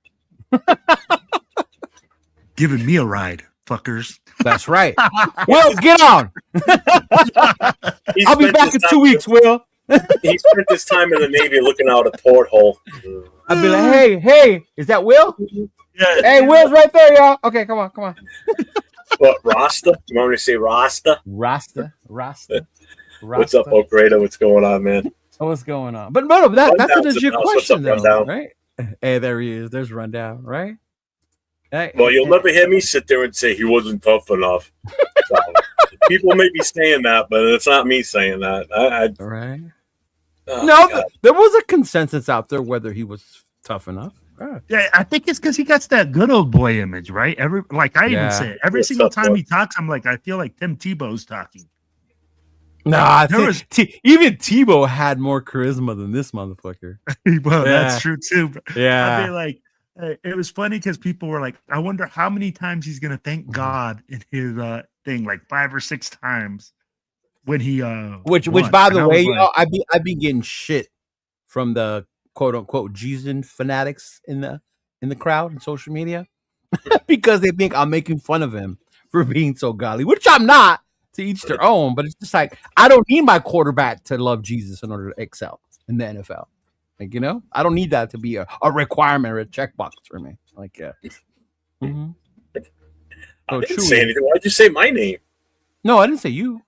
Giving me a ride, fuckers. That's right. Will, get on. I'll be back in 2 weeks, Will. He spent his time in the Navy looking out a porthole. I'll be like, hey, is that Will? Yeah. Hey, Will's right there, y'all. Okay, come on. What, Rasta? You want me to say Rasta? Rasta. What's up, Oak Raider? What's going on, man? What's going on? But no, that's a legit question, though, right? Hey, there he is. There's Rundown, right? Hey, well, you'll never hear me sit there and say he wasn't tough enough. So, people may be saying that, but it's not me saying that. Right. No, there was a consensus out there whether he was Tough enough. Yeah, I think it's because he gets that good old boy image, right? Even say it every single time he talks. I'm like, I feel like Tim Tebow's talking. Nah, even Tebow had more charisma than this motherfucker. Well, that's true too. Yeah, I mean, like, it was funny because people were like, I wonder how many times he's gonna thank God in his thing, like 5 or 6 times when he which by the way, like, I be getting shit from the quote unquote Jesus fanatics in the crowd in social media because they think I'm making fun of him for being so godly, which I'm not. To each their own, but it's just like I don't need my quarterback to love Jesus in order to excel in the NFL. Like, you know, I don't need that to be a requirement or a checkbox for me. Like, yeah. Mm-hmm. I didn't say anything. Why'd you say my name? No, I didn't say you.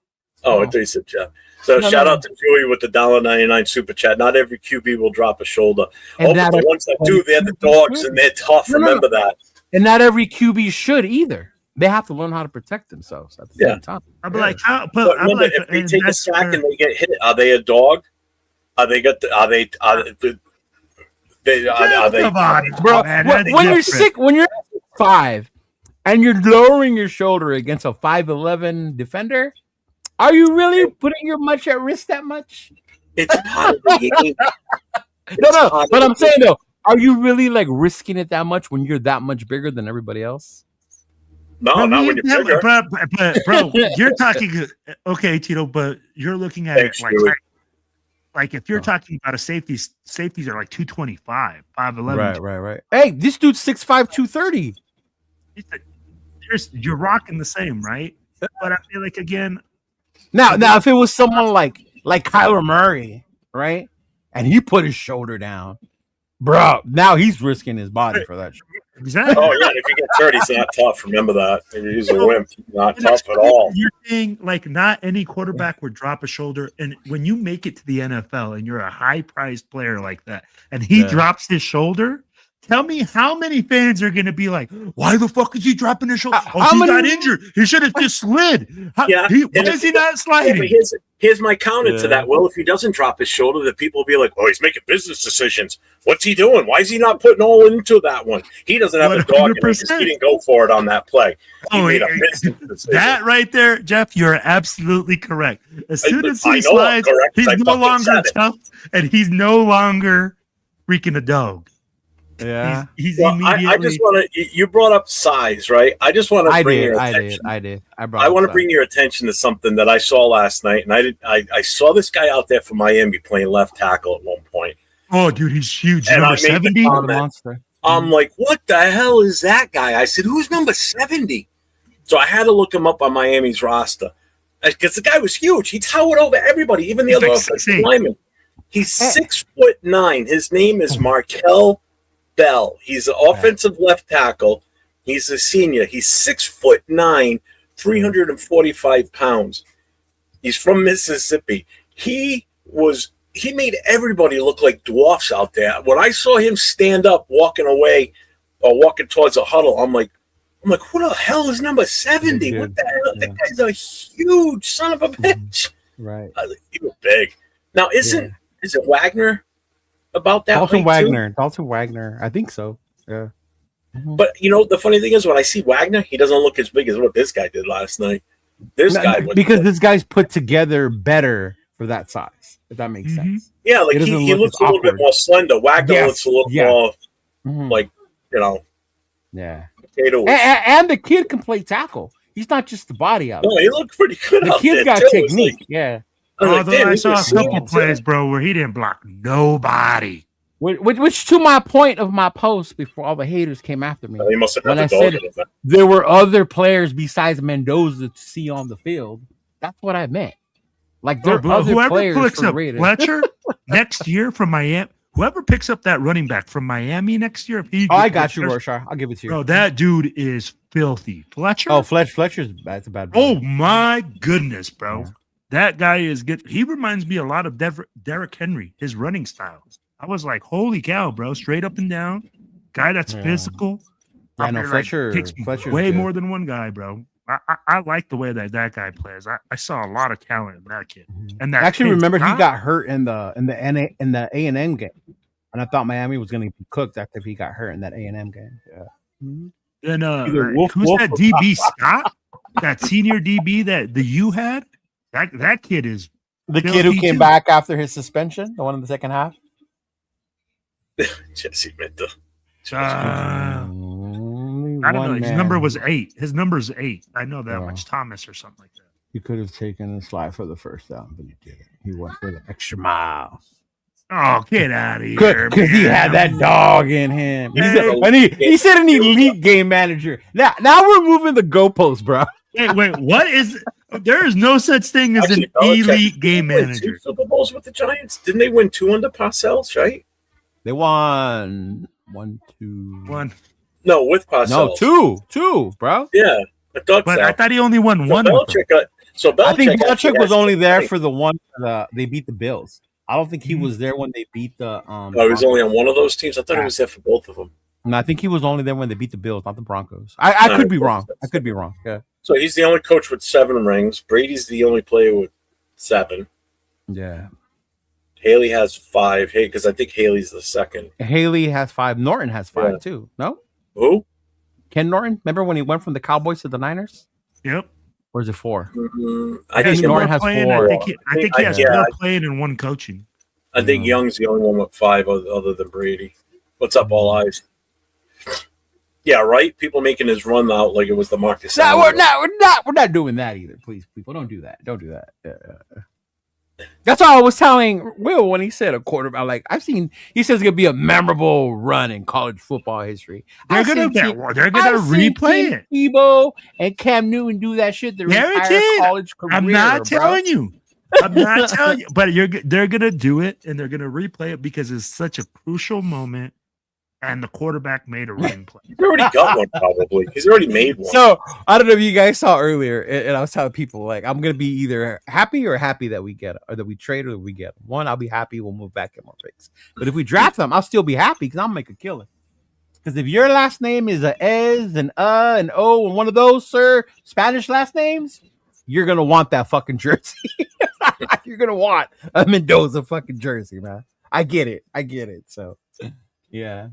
Oh, I thought you said Jeff. So shout out to Joey with the $1.99 super chat. Not every QB will drop a shoulder. But the ones that do, they're the dogs and they're tough. Remember that. And not every QB should either. They have to learn how to protect themselves at the same time. I'm like, if they take a sack and they get hit, are they a dog? Are they bro? When you're 6'5" and you're lowering your shoulder against a 5'11" defender, are you really putting your much at risk that much? It's part of the game. No, but I'm saying though, are you really like risking it that much when you're that much bigger than everybody else? No, not when you're bigger. But bro, you're talking okay, Tito, but you're looking at it like if you're talking about a safeties are like 225, 5'11. Right. Hey, this dude's 6'5", 230. You're rocking the same, right? But I feel like again. Now if it was someone like Kyler Murray, right? And he put his shoulder down, bro, now he's risking his body for that shit. Exactly. Oh yeah, if he gets hurt, he's not tough. Remember that. He's a wimp. Not tough at all. You're saying like not any quarterback would drop a shoulder, and when you make it to the NFL and you're a high-priced player like that, and he drops his shoulder, tell me how many fans are going to be like, "Why the fuck is he dropping his shoulder? He got injured. He should have just slid. Why is he not sliding?" Here's my counter to that. Well, if he doesn't drop his shoulder, the people will be like, "Oh, he's making business decisions. What's he doing? Why is he not putting all into that one? He doesn't have 100%. A dog in it. He didn't go for it on that play. He made a business decision." That right there, Jeff, you're absolutely correct. As soon as he slides, he's no longer tough, and he's no longer freaking a dog. Yeah, he's immediately. I just want to. You brought up size, right? I just want to bring your attention. I did. I want to bring your attention to something that I saw last night, and I saw this guy out there for Miami playing left tackle at one point. Oh, dude, he's huge. And number 70. I'm like, what the hell is that guy? I said, who's number 70? So I had to look him up on Miami's roster because the guy was huge. He towered over everybody, even the other offensive linemen. He's 6'9". His name is Markel Bell. He's an offensive left tackle. He's a senior. He's 6'9", 345 pounds. He's from Mississippi. He made everybody look like dwarfs out there. When I saw him stand up, walking away or walking towards a huddle, I'm like, who the hell is number 70? What the hell? Yeah. That guy's a huge son of a bitch. Right. He was big. Now, is it Wagner about that? Dalton Wagner. I think so. Yeah. Mm-hmm. But, the funny thing is when I see Wagner, he doesn't look as big as what this guy did last night. This guy's put together better for that size, if that makes sense. Yeah, like he looks a little bit more slender. Wagner looks a little more like, Yeah. Potatoes. And the kid can play tackle. He's not just the body out. No, he looked pretty good. The kid's got technique. Yeah. I saw a couple plays, bro, where he didn't block nobody. Which to my point of my post before all the haters came after me. He must have when I said there were other players besides Mendoza to see on the field. That's what I meant. Like there are other players picks up Raiders. Fletcher next year from Miami. Whoever picks up that running back from Miami next year, I got you, Rorschach. I'll give it to you. Bro, that dude is filthy. Fletcher. Oh, Fletcher's that's a bad. Oh my goodness, bro. Yeah. That guy is good. He reminds me a lot of Derrick Henry, his running style. I was like, holy cow, bro. Straight up and down. Guy that's physical. I know Fletcher way more than one guy, bro. I like the way that guy plays. I saw a lot of talent in that kid. And that remember he got hurt in the A&M game. And I thought Miami was going to be cooked after he got hurt in that A&M game. Yeah. And Wolf who's that or DB Scott? That senior DB that the U had? That kid is the kid who came back after his suspension, the one in the second half. Jesse Minter. I don't know. His number was 8. His number's 8. I know that much. Thomas or something like that. He could have taken a slide for the first down, but he didn't. He went for the extra mile. Oh, get out of here! Because he had that dog in him. He said an elite game manager. Now we're moving the goalposts, bro. Wait, what is? There is no such thing as an elite game manager. 2 Super Bowls with the Giants. Didn't they win 2 under Parcells? Right? They won 1, 2, 1. No, with Parcells. No, 2, bro. Yeah, I thought he only won 1. I think Belichick was only there for the one. They beat the Bills. I don't think he was there when they beat the. Oh, he was only on one of those teams. I thought he was there for both of them. No, I think he was only there when they beat the Bills, not the Broncos. I could be wrong. I could be wrong. Yeah. So he's the only coach with 7 rings. Brady's the only player with 7. Yeah. Haley has 5. Hey, because I think Haley's the second. Haley has 5. Norton has 5 too. No. Who? Ken Norton. Remember when he went from the Cowboys to the Niners? Yep. Or is it 4? I think Norton has 4. I think he has more playing and 1 coaching. I think Young's the only one with 5 other than Brady. What's up, all eyes? Yeah, right. People making his run out like it was the Marcus. No, we're not doing that either. Please, people, don't do that. Don't do that. That's all I was telling Will when he said a quarterback. Like he says it's gonna be a memorable run in college football history. They're gonna replay it. Tebow and Cam Newton do that shit their entire college career. I'm not telling you. But they're gonna do it and they're gonna replay it because it's such a crucial moment. And the quarterback made a ring play. He's already got one, probably. He's already made one. So I don't know if you guys saw earlier, and I was telling people like I'm gonna be either happy that we get it, or that we trade or that we get one. I'll be happy. We'll move back at more picks. But if we draft them, I'll still be happy because I'll make a killing. Because if your last name is a Ez, an an O, and one of those, sir, Spanish last names, you're gonna want that fucking jersey. You're gonna want a Mendoza fucking jersey, man. I get it. So yeah.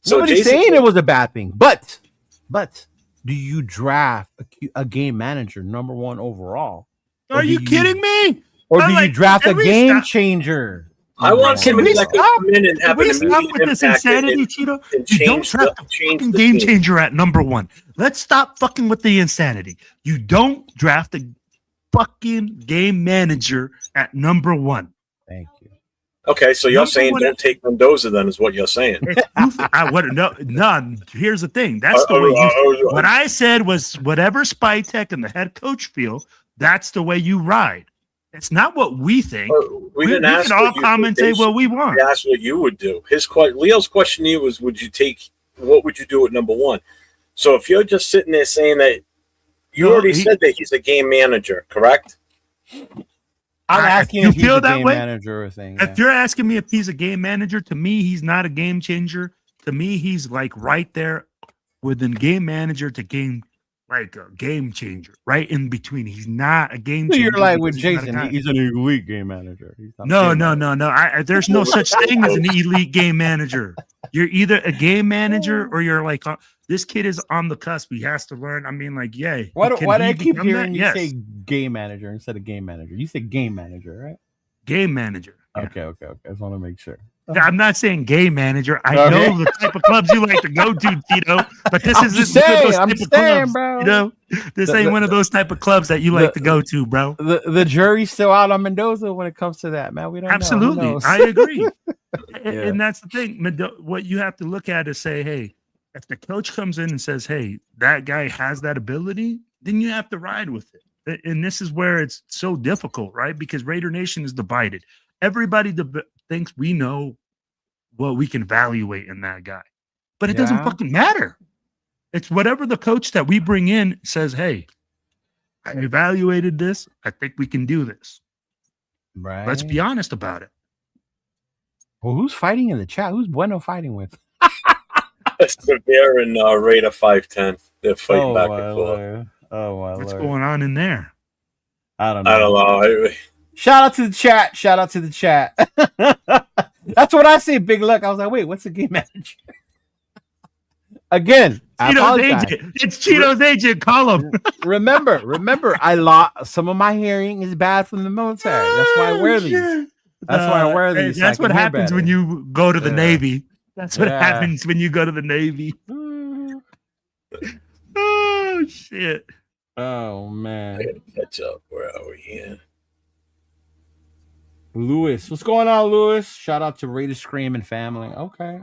So nobody's saying it was a bad thing, but do you draft a game manager number 1 overall? Are you kidding me? Or do you draft a game changer? I want somebody that can come in and have an stop with this insanity, Cheeto. You don't draft a fucking game changer at number 1. Let's stop fucking with the insanity. You don't draft a fucking game manager at number 1. Thank you. Okay, so you're saying don't take Mendoza then is what you're saying. No, here's the thing. That's the way what I said was whatever Spytek and the head coach feel, that's the way you ride. It's not what we think. We can all commentate what we want. We asked what you would do. Leo's question to you was, what would you do at number 1? So if you're just sitting there saying that you already said that he's a game manager, correct? I'm asking if he's a game manager or thing. If you're asking me if he's a game manager, to me, he's not a game changer. To me, he's like right there within game manager to game, like a game changer, right in between. He's not a game changer. You're like with Jason, he's an elite game manager. No. There's no such thing as an elite game manager. You're either a game manager or you're like, this kid is on the cusp. He has to learn. I mean, like, yay. Why do I keep hearing you say game manager instead of game manager? You say game manager, right? Game manager. Yeah. Okay. I just want to make sure. I'm not saying game manager. I know the type of clubs you like to go to, Tito. But this I'm saying, bro. You know, this ain't one of those type of clubs that you like to go to, bro. The jury's still out on Mendoza when it comes to that, man. We don't know. I agree. And that's the thing. What you have to look at is say, hey, if the coach comes in and says, hey, that guy has that ability, then you have to ride with it. And this is where it's so difficult, right? Because Raider Nation is divided. Everybody thinks we know what we can evaluate in that guy. But it doesn't fucking matter. It's whatever the coach that we bring in says, hey, I evaluated this. I think we can do this. Right. Let's be honest about it. Well, who's fighting in the chat? Who's Bueno fighting with? Severe and Raider 510. They're fighting back and forth. What's going on in there? I don't know. I don't know. Shout out to the chat. That's what I say, Big Luck. I was like, wait, what's the game manager? Again, Cheeto's agent. It's Cheeto's agent. Call him. Remember, I lost some of my hearing is bad from the military. That's why I wear these. That's why I wear these. That's what happens when you go to the Navy. That's what happens when you go to the Navy. Oh shit. Oh man. I gotta catch up. Where are we here? Lewis. What's going on, Lewis? Shout out to Raider Scream and family. Okay.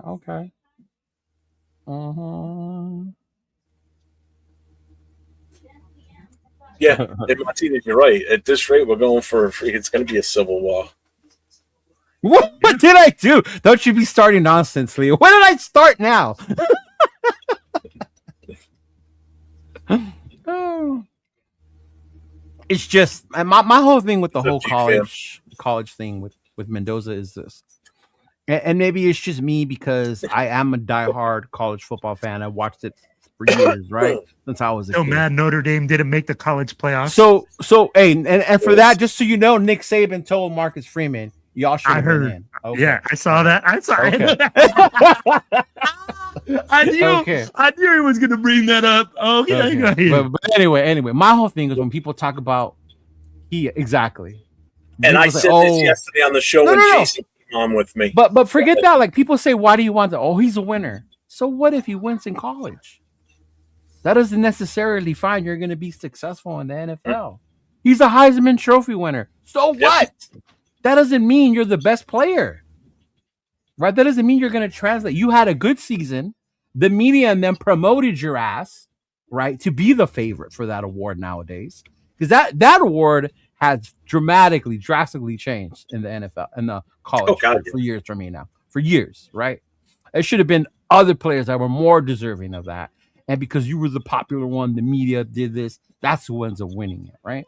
Yeah, Martinez, you're right. At this rate, we're going for it's going to be a civil war. What did I do? Don't you be starting nonsense, Leo. When did I start now? Oh. It's just my whole thing with the whole college thing with Mendoza is this. And maybe it's just me because I am a diehard college football fan. I watched it for years, right? Since I was a kid. Mad Notre Dame didn't make the college playoffs. So hey, and for that, just so you know, Nick Saban told Marcus Freeman, y'all should have been in. Okay. Yeah, I saw that. I saw it. I knew he was gonna bring that up. Okay. But anyway, my whole thing is when people talk about exactly. And I said this yesterday on the show when Jason came on with me. But forget that. Like people say, why do you want that? Oh, he's a winner. So what if he wins in college? That doesn't necessarily find you're going to be successful in the NFL. He's a Heisman Trophy winner. So what? That doesn't mean you're the best player. Right? That doesn't mean you're going to translate. You had a good season. The media and them promoted your ass, right, to be the favorite for that award nowadays. Because that award has drastically changed in the NFL and the college for years for me now. For years, right? It should have been other players that were more deserving of that. And because you were the popular one, the media did this. That's who ends up winning it, right?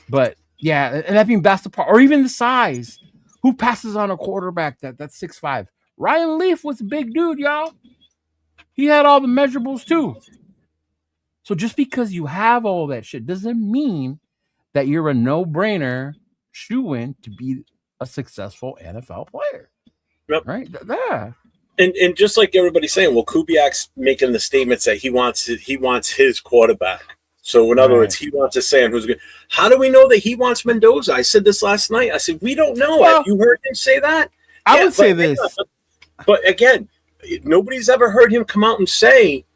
But yeah, and I think that's the part. Or even the size. Who passes on a quarterback that's 6'5"? Ryan Leaf was a big dude, y'all. He had all the measurables too. So just because you have all that shit doesn't mean that you're a no-brainer shoo-in to be a successful NFL player. Yep. Right? Yeah. And just like everybody's saying, well, Kubiak's making the statements that he wants his quarterback. So in other words, he wants to say on who's good. How do we know that he wants Mendoza? I said this last night. I said we don't know. Have you heard him say that? I would say this, but again, nobody's ever heard him come out and say,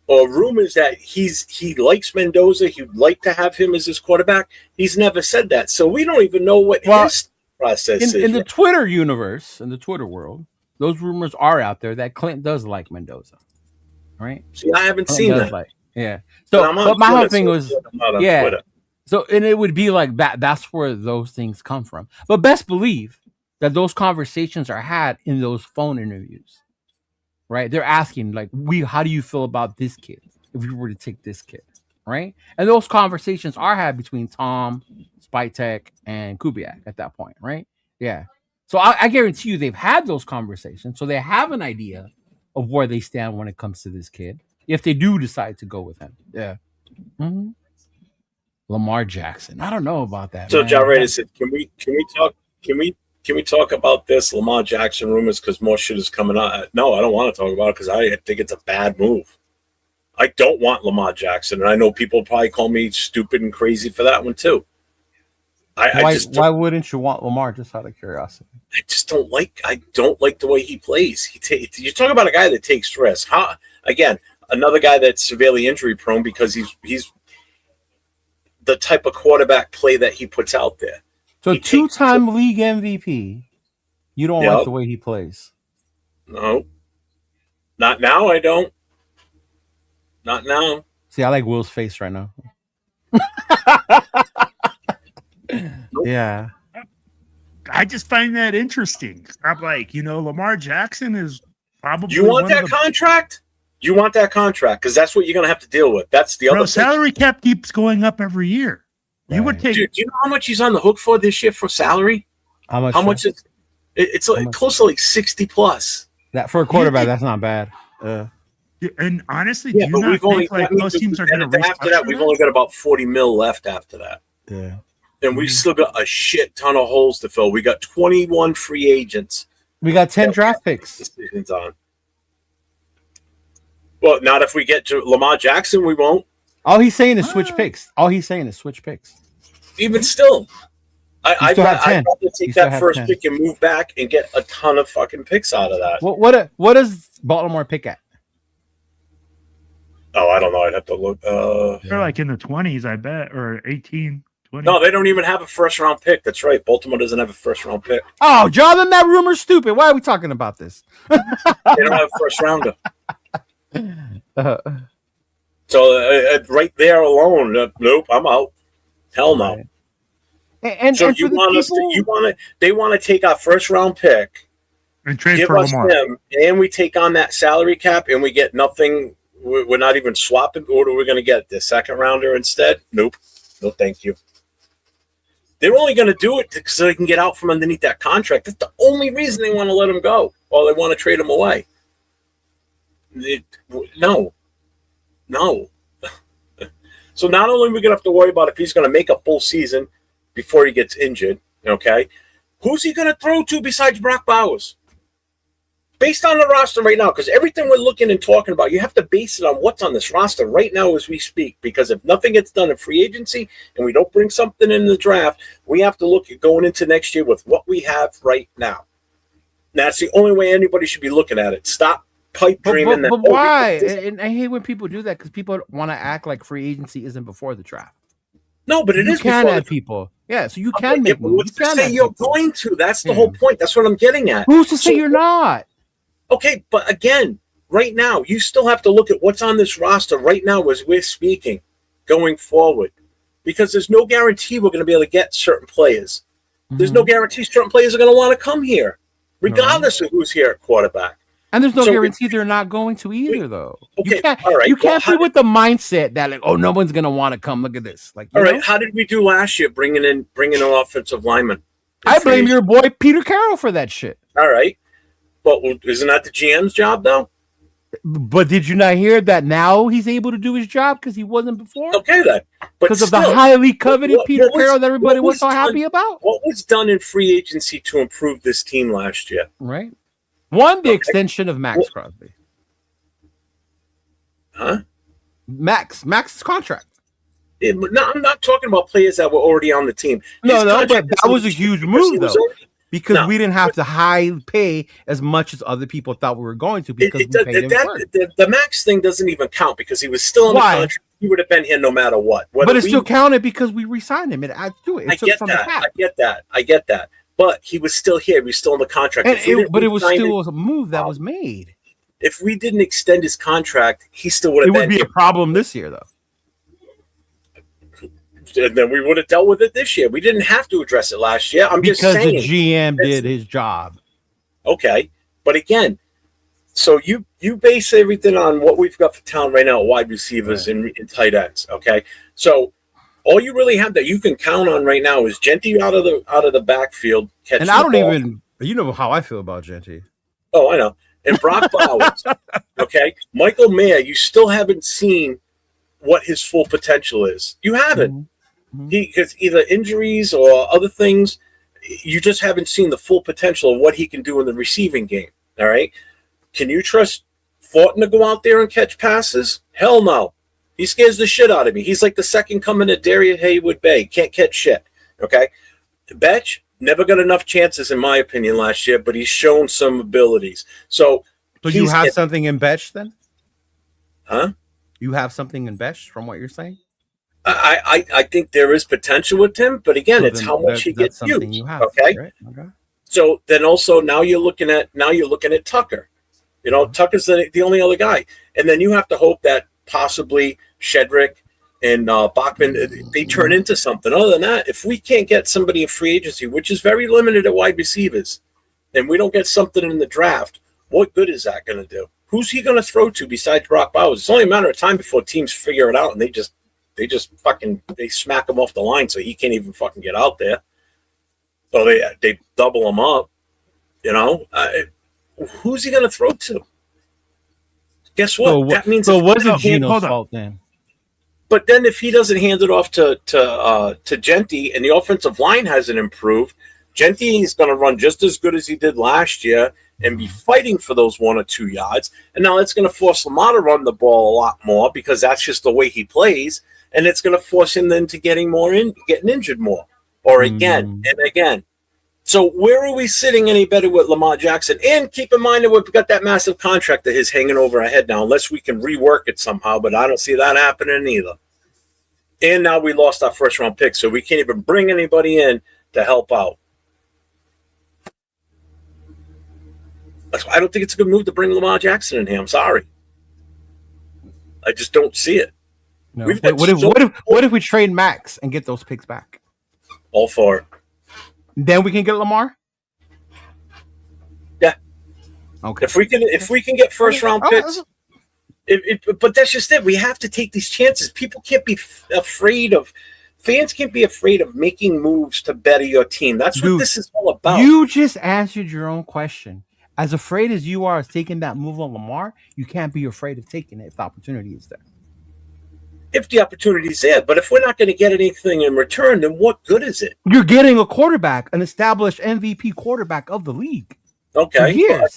or rumors that he likes Mendoza. He'd like to have him as his quarterback. He's never said that, so we don't even know what his process is. In the Twitter universe, in the Twitter world, those rumors are out there that Clint does like Mendoza, right? See, I haven't seen that. So, but my whole thing was, Twitter. So, and it would be like that. That's where those things come from. But best believe that those conversations are had in those phone interviews, right? They're asking like, how do you feel about this kid? If you were to take this kid, right? And those conversations are had between Tom, Spytek, and Kubiak at that point, right? Yeah. So I guarantee you they've had those conversations. So they have an idea of where they stand when it comes to this kid. If they do decide to go with him. Yeah. Mm-hmm. Lamar Jackson. I don't know about that. So John Raider said, can we talk about this Lamar Jackson rumors because more shit is coming out? No, I don't want to talk about it because I think it's a bad move. I don't want Lamar Jackson, and I know people probably call me stupid and crazy for that one too. Why wouldn't you want Lamar? Just out of curiosity. I don't like the way he plays. You talk about a guy that takes risks. Again, another guy that's severely injury prone because he's the type of quarterback play that he puts out there. So two-time league MVP. You don't like the way he plays? No. Not now, I don't. Not now. See, I like Will's face right now. Nope. Yeah. I just find that interesting. I'm like, Lamar Jackson is probably. You want that contract? You want that contract because that's what you're going to have to deal with. That's the other salary cap keeps going up every year. Right. You would take. Dude, do you know how much he's on the hook for this year for salary? How much? How much is? It's like close to like 60 plus. That for a quarterback, that's not bad. And honestly, do you not think like most teams are going to after that? We've only got about 40 mil left after that. Yeah. and we still got a shit ton of holes to fill. We got 21 free agents. We got 10 draft picks. Decisions on. Well, not if we get to Lamar Jackson, we won't. All he's saying is switch picks. Even still, I'd rather take that first 10. pick and move back and get a ton of fucking picks out of that. What does Baltimore pick at? Oh, I don't know. I'd have to look. They're like in the 20s, I bet, or 18, 20. No, they don't even have a first-round pick. That's right. Baltimore doesn't have a first-round pick. Oh, John, then that rumor's stupid. Why are we talking about this? They don't have a first-rounder. So right there alone, nope, I'm out. Hell no. Right. And so and you want us to? They want to take our first-round pick and trade give for us Lamar. him, and we take on that salary cap, and we get nothing. We're not even swapping. What are we going to get? The second rounder instead? Nope. No, thank you. They're only going to do it so they can get out from underneath that contract. That's the only reason they want to let him go, or they want to trade him away. No. So not only are we going to have to worry about if he's going to make a full season before he gets injured, okay, who's he going to throw to besides Brock Bowers? Based on the roster right now, because everything we're looking and talking about, you have to base it on what's on this roster right now as we speak, because if nothing gets done in free agency and we don't bring something in the draft, we have to look at going into next year with what we have right now. That's the only way anybody should be looking at it. Stop pipe dreaming. But why? And I hate when people do that because people want to act like free agency isn't before the draft. No, but it is. You can add people. Yeah, so you can make moves. You say you're going to. That's the whole point. That's what I'm getting at. Who's to say you're not? Okay, but again, right now, you still have to look at what's on this roster right now as we're speaking going forward. Because there's no guarantee we're going to be able to get certain players. There's no guarantee certain players are going to want to come here, regardless of who's here at quarterback. And there's no guarantee they're not going to either, though. Okay, you can't be with the mindset that, like, oh, no one's going to want to come. Look at this. Like, all right, how did we do last year bringing an offensive lineman? I blame your boy Peter Carroll for that shit. All right. But isn't that the GM's job, though? But did you not hear that now he's able to do his job because he wasn't before? Okay, then. Because of the highly coveted Peter Carroll that everybody was so happy about? What was done in free agency to improve this team last year? Right. One, the extension of Max Crosby. Huh? Max's contract. No, I'm not talking about players that were already on the team. No, but that was a huge move, though. Because we didn't have to high pay as much as other people thought we were going to because we paid him the Max thing doesn't even count because he was still in the contract. He would have been here no matter what. But it still counted because we re-signed him. It adds to it. I get that. But he was still here. He was still in the contract. But it was still a move that was made. If we didn't extend his contract, he still would have been. It would be a problem this year, though. And then we would have dealt with it this year. We didn't have to address it last year. I'm just saying. Because the GM did his job. Okay. But again, so you base everything on what we've got for talent right now, wide receivers and tight ends. Okay. So all you really have that you can count on right now is Genty out of the backfield. And I don't even, you know how I feel about Genty. Oh, I know. And Brock Bowers. Okay. Michael Mayer, you still haven't seen what his full potential is. You haven't. Because either injuries or other things, you just haven't seen the full potential of what he can do in the receiving game. All right. Can you trust Fortin to go out there and catch passes? Hell no. He scares the shit out of me. He's like the second coming of Darius Haywood Bay. Can't catch shit. Okay. Betch never got enough chances, in my opinion, last year, but he's shown some abilities. So you have something in Betch then? Huh? You have something in Betch from what you're saying? I think there is potential with him, but again, it's how much he gets used. Okay? Right? Okay. So then also now you're looking at Tucker. You know, Tucker's the only other guy, and then you have to hope that possibly Shedrick and Bachman they turn into something. Other than that, if we can't get somebody in free agency, which is very limited at wide receivers, and we don't get something in the draft, what good is that going to do? Who's he going to throw to besides Brock Bowers? It's only a matter of time before teams figure it out, and they just smack him off the line so he can't even fucking get out there. So they double him up. You know, who's he going to throw to? Guess what? That means so was it Geno's fault then? But then if he doesn't hand it off to Genty and the offensive line hasn't improved, Genty is going to run just as good as he did last year and be fighting for those 1 or 2 yards. And now it's going to force Lamar to run the ball a lot more because that's just the way he plays. And it's going to force him then to getting injured more or again and again. So where are we sitting any better with Lamar Jackson? And keep in mind that we've got that massive contract of his hanging over our head now, unless we can rework it somehow. But I don't see that happening either. And now we lost our first-round pick, so we can't even bring anybody in to help out. I don't think it's a good move to bring Lamar Jackson in here. I'm sorry. I just don't see it. No. What if we trade Max and get those picks back? All for it. Then we can get Lamar? Yeah. Okay. If we can get first-round picks, but that's just it. We have to take these chances. People can't be fans can't be afraid of making moves to better your team. That's what this is all about. You just answered your own question. As afraid as you are of taking that move on Lamar, you can't be afraid of taking it if the opportunity is there. If the opportunity is there, but if we're not going to get anything in return, then what good is it? You're getting a quarterback, an established MVP quarterback of the league. Okay. Well,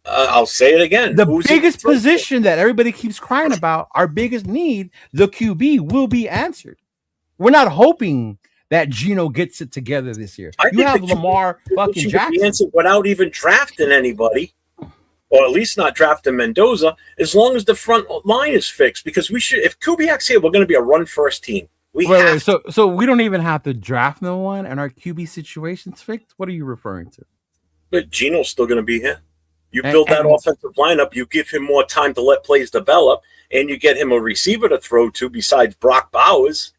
I'll say it again. The biggest position that everybody keeps crying about, our biggest need, the QB, will be answered. We're not hoping that Geno gets it together this year. You have Lamar fucking Jackson without even drafting anybody, or at least not drafting Mendoza, as long as the front line is fixed. Because we should, if Kubiak's here, we're going to be a run-first team. So we don't even have to draft no one, and our QB situation's fixed. What are you referring to? But Geno's still going to be here. You build that offensive lineup, you give him more time to let plays develop, and you get him a receiver to throw to besides Brock Bowers.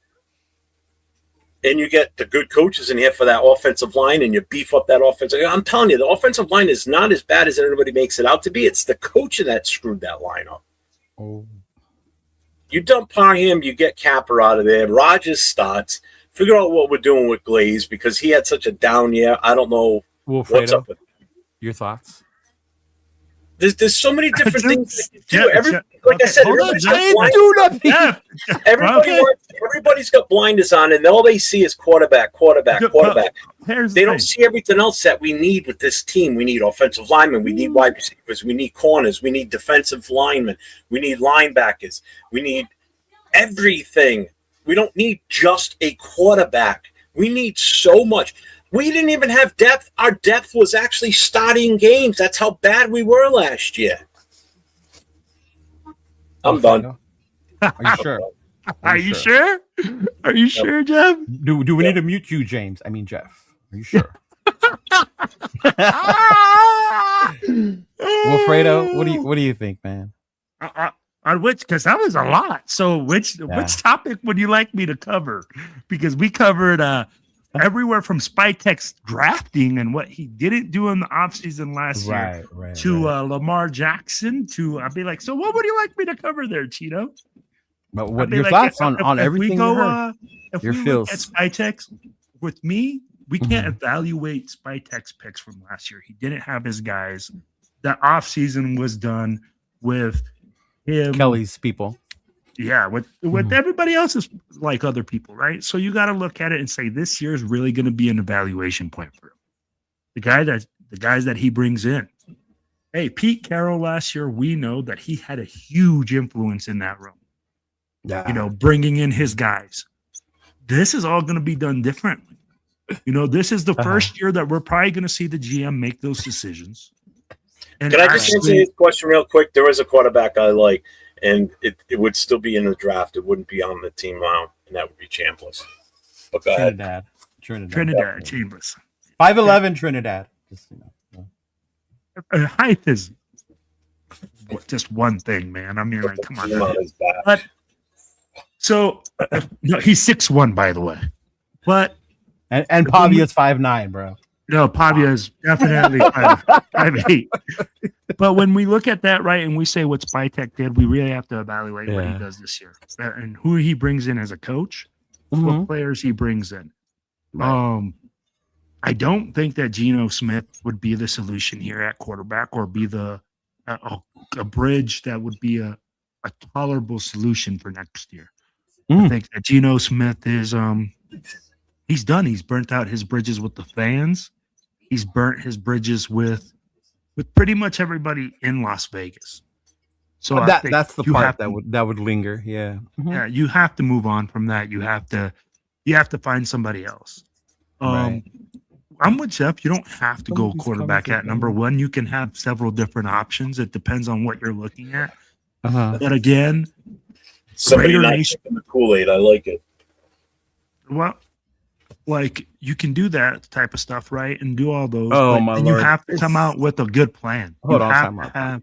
And you get the good coaches in here for that offensive line, and you beef up that offensive. I'm telling you, the offensive line is not as bad as everybody makes it out to be. It's the coach that screwed that line up. Oh. You dump Parham, you get Capper out of there. Rodgers starts. Figure out what we're doing with Glaze because he had such a down year. I don't know what's up with him. Your thoughts? There's so many different things that you do. I said, everybody's got blinders on, and all they see is quarterback. They don't see everything else that we need with this team. We need offensive linemen. We need wide receivers. We need corners. We need defensive linemen. We need linebackers. We need everything. We don't need just a quarterback. We need so much. We didn't even have depth. Our depth was actually starting games. That's how bad we were last year. I'm done. Are you sure? Are you sure? Are you sure, Jeff? Do we need to mute you, James? I mean, Jeff. Are you sure? Wilfredo, what do you think, man? On which, because that was a lot. So which topic would you like me to cover? Because we covered everywhere from Spytek's drafting and what he didn't do in the offseason last year to Lamar Jackson to I'd be like, so what would you like me to cover there, Cheeto? But what your thoughts on everything you heard? If we look at Spytek's with me, we can't evaluate Spytek's picks from last year. He didn't have his guys. That offseason was done with him. Kelly's people. Yeah, with everybody else is like other people, right? So you got to look at it and say this year is really going to be an evaluation point for him. The guys that he brings in. Hey, Pete Carroll last year, we know that he had a huge influence in that room. Yeah, bringing in his guys. This is all going to be done differently. This is the first year that we're probably going to see the GM make those decisions. And can I just answer his question real quick? There is a quarterback I like. And it would still be in the draft. It wouldn't be on the team now, and that would be Chambliss. But go ahead. Trinidad Chambliss. 5'11" Trinidad. Height is just one thing, man. I mean, like, come on. But, so he's 6'1", by the way. But and Pavia's 5'9", bro. No, Pavia is definitely 5'8". But when we look at that, right, and we say what Spytek did, we really have to evaluate what he does this year and who he brings in as a coach, what players he brings in. Right. I don't think that Geno Smith would be the solution here at quarterback or be a bridge that would be a tolerable solution for next year. I think that Geno Smith is he's done. He's burnt out his bridges with the fans. He's burnt his bridges with pretty much everybody in Las Vegas. So that's the part that would linger. Yeah. Yeah, you have to move on from that. You have to find somebody else. Right. I'm with Jeff. You don't have to go quarterback at number one. You can have several different options. It depends on what you're looking at. But again, somebody not taking the Kool-Aid. I like it. Well, like you can do that type of stuff, right? And do all those. Oh my Lord! You have to come out with a good plan. Hold on,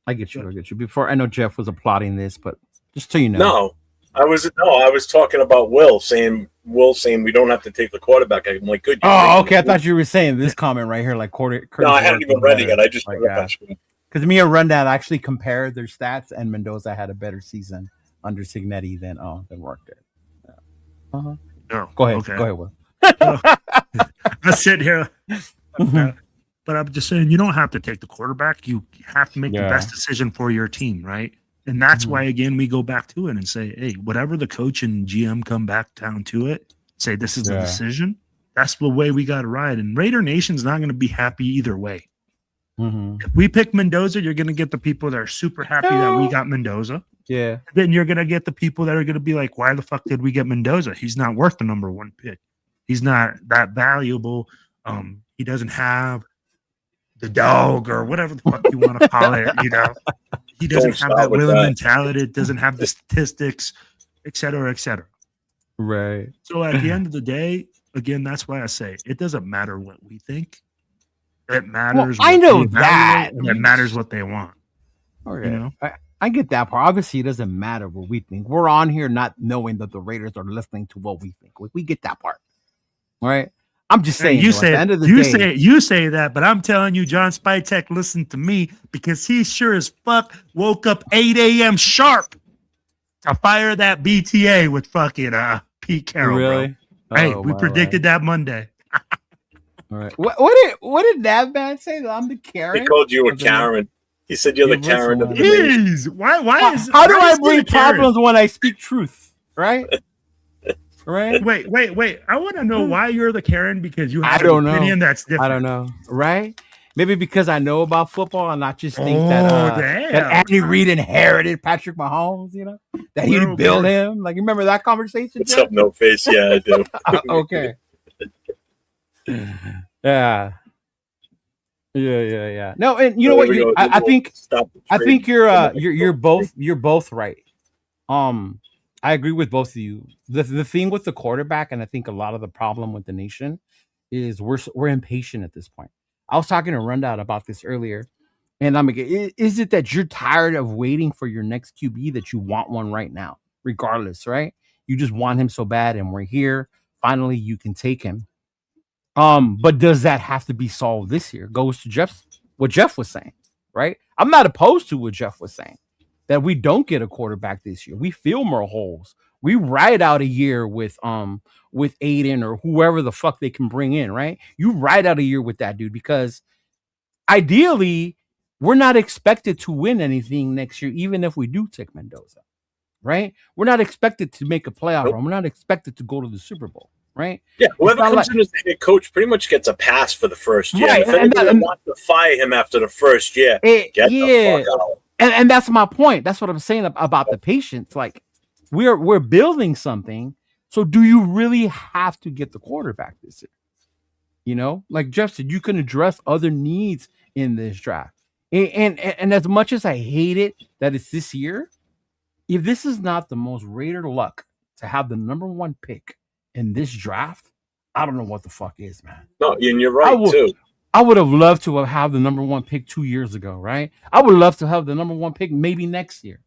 I get you. Before I know Jeff was applauding this, but just so you know, no, I was talking about Will saying we don't have to take the quarterback. I'm like, good. Oh, okay. I thought you were saying this comment right here, like quarter. No, I hadn't even read it yet. I just because me and Rundown actually compared their stats, and Mendoza had a better season under Signetti than Work did. Yeah. Oh, go ahead. Okay. Go ahead, Will. I sit here, but I'm just saying you don't have to take the quarterback. You have to make the best decision for your team, right? And that's why, again, we go back to it and say, hey, whatever the coach and GM come back down to it, say this is the decision. That's the way we got to ride. And Raider Nation's not going to be happy either way. If we pick Mendoza, you're going to get the people that are super happy that we got Mendoza. Yeah. Then you're going to get the people that are going to be like, why the fuck did we get Mendoza? He's not worth the number one pick. He's not that valuable. He doesn't have the dog or whatever the fuck you want to call it. You know, he doesn't have that willing mentality. It doesn't have the statistics, et cetera, et cetera. Right. So at the end of the day, again, that's why I say it doesn't matter what we think. It matters. Well, I know that. And it matters what they want. Okay. You know? I get that part. Obviously, it doesn't matter what we think. We're on here not knowing that the Raiders are listening to what we think. We get that part. All right. I'm just saying. You say at the end of the day, you say that, but I'm telling you, John Spytek listened to me because he sure as fuck woke up 8 a.m. sharp to fire that BTA with fucking Pete Carroll. Really? Bro. Hey, we predicted that Monday. All right. What did that man say? I'm the Karen. He called you a Karen. He said you're the Karen of the nation. Why is how do I bring problems when I speak truth? Right? Right? Wait. I want to know why you're the Karen because you have an opinion that's different. I don't know. Right? Maybe because I know about football and not just think that Andy Reid inherited Patrick Mahomes, you know? That he built him. Like, you remember that conversation? What's up, no face? Yeah, I do. Okay. Yeah. No, and you know what? I think you're both right. I agree with both of you. The thing with the quarterback, and I think a lot of the problem with the nation is we're impatient at this point. I was talking to Rundown about this earlier, and I'm like, is it that you're tired of waiting for your next QB that you want one right now, regardless, right? You just want him so bad, and we're here. Finally, you can take him. But does that have to be solved this year? Goes to what Jeff was saying, right? I'm not opposed to what Jeff was saying, that we don't get a quarterback this year. We fill more holes. We ride out a year with Aiden or whoever the fuck they can bring in, right? You ride out a year with that dude because ideally we're not expected to win anything next year, even if we do take Mendoza, right? We're not expected to make a playoff run. We're not expected to go to the Super Bowl. Right? Yeah, whoever comes in as the head coach pretty much gets a pass for the first year. Right. If anyone wants to fire him after the first year, get the fuck out. And that's my point. That's what I'm saying about the patience. Like, we're building something. So do you really have to get the quarterback this year? You know, like Jeff said, you can address other needs in this draft. And as much as I hate it that it's this year, if this is not the most Raider luck to have the number one pick in this draft, I don't know what the fuck is, man. No, and you're right, too. I would have loved to have the number one pick 2 years ago, right? I would love to have the number one pick maybe next year.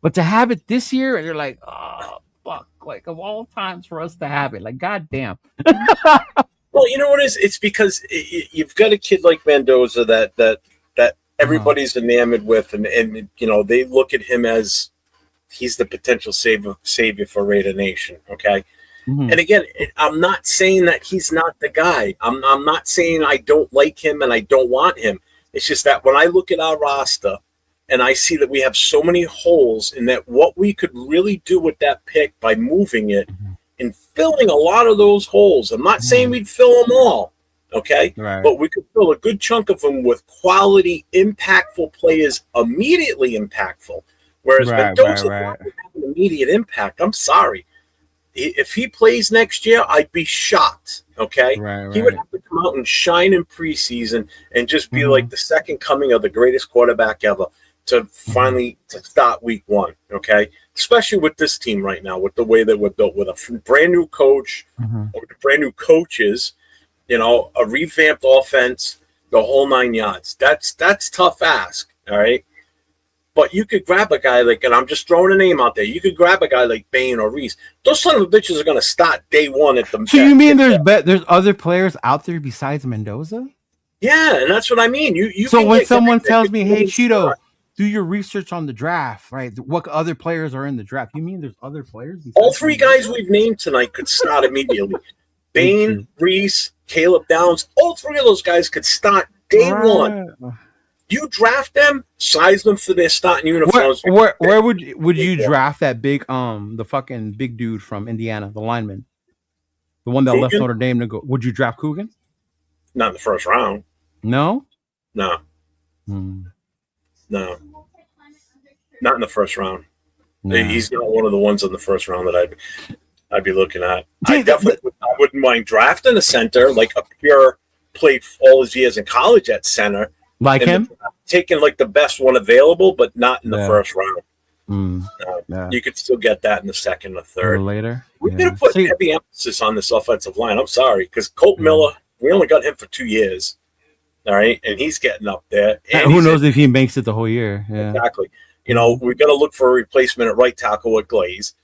But to have it this year, and you're like, oh, fuck. Like, of all times for us to have it. Like, goddamn. Well, you know what it is? It's because you've got a kid like Mendoza that everybody's enamored with, and you know, they look at him as he's the potential savior for Raider Nation, okay? Mm-hmm. And again, I'm not saying that he's not the guy. I'm not saying I don't like him and I don't want him. It's just that when I look at our roster and I see that we have so many holes in that what we could really do with that pick by moving it and filling a lot of those holes. I'm not saying we'd fill them all, okay? Right. But we could fill a good chunk of them with quality, impactful players, immediately impactful. Whereas Mendoza not have an immediate impact. I'm sorry. If he plays next year, I'd be shocked, okay? He would have to come out and shine in preseason and just be like the second coming of the greatest quarterback ever to finally to start week one, okay? Especially with this team right now, with the way that we're built, with a brand new coach or brand new coaches, you know, a revamped offense, the whole 9 yards. That's tough ask, all right? But you could grab a guy like, and I'm just throwing a name out there, you could grab a guy like Bain or Reese. Those son of a bitches are going to start day one at the. So you mean there's other players out there besides Mendoza? Yeah, and that's what I mean. You so when someone tells me, "Hey, Chido, do your research on the draft, right? What other players are in the draft?" You mean there's other players? All three guys we've named tonight could start immediately. Bain, Reese, Caleb Downs, all three of those guys could start day one. You draft them, size them for their starting uniforms. Where would you draft that big the fucking big dude from Indiana, the lineman, the one that left Notre Dame to go? Would you draft Coogan? Not in the first round. No. No. No. Not in the first round. No. He's not one of the ones in the first round that I'd be looking at. I wouldn't mind drafting a center, like a pure played all his years in college at center. Like him? Taking like the best one available, but not in the first round. You could still get that in the second or third. Or later. We're going to put heavy emphasis on this offensive line. I'm sorry, because Colt Miller, we only got him for 2 years. All right, and he's getting up there. And who knows if he makes it the whole year? Yeah. Exactly. You know, we've got to look for a replacement at right tackle with Glaze.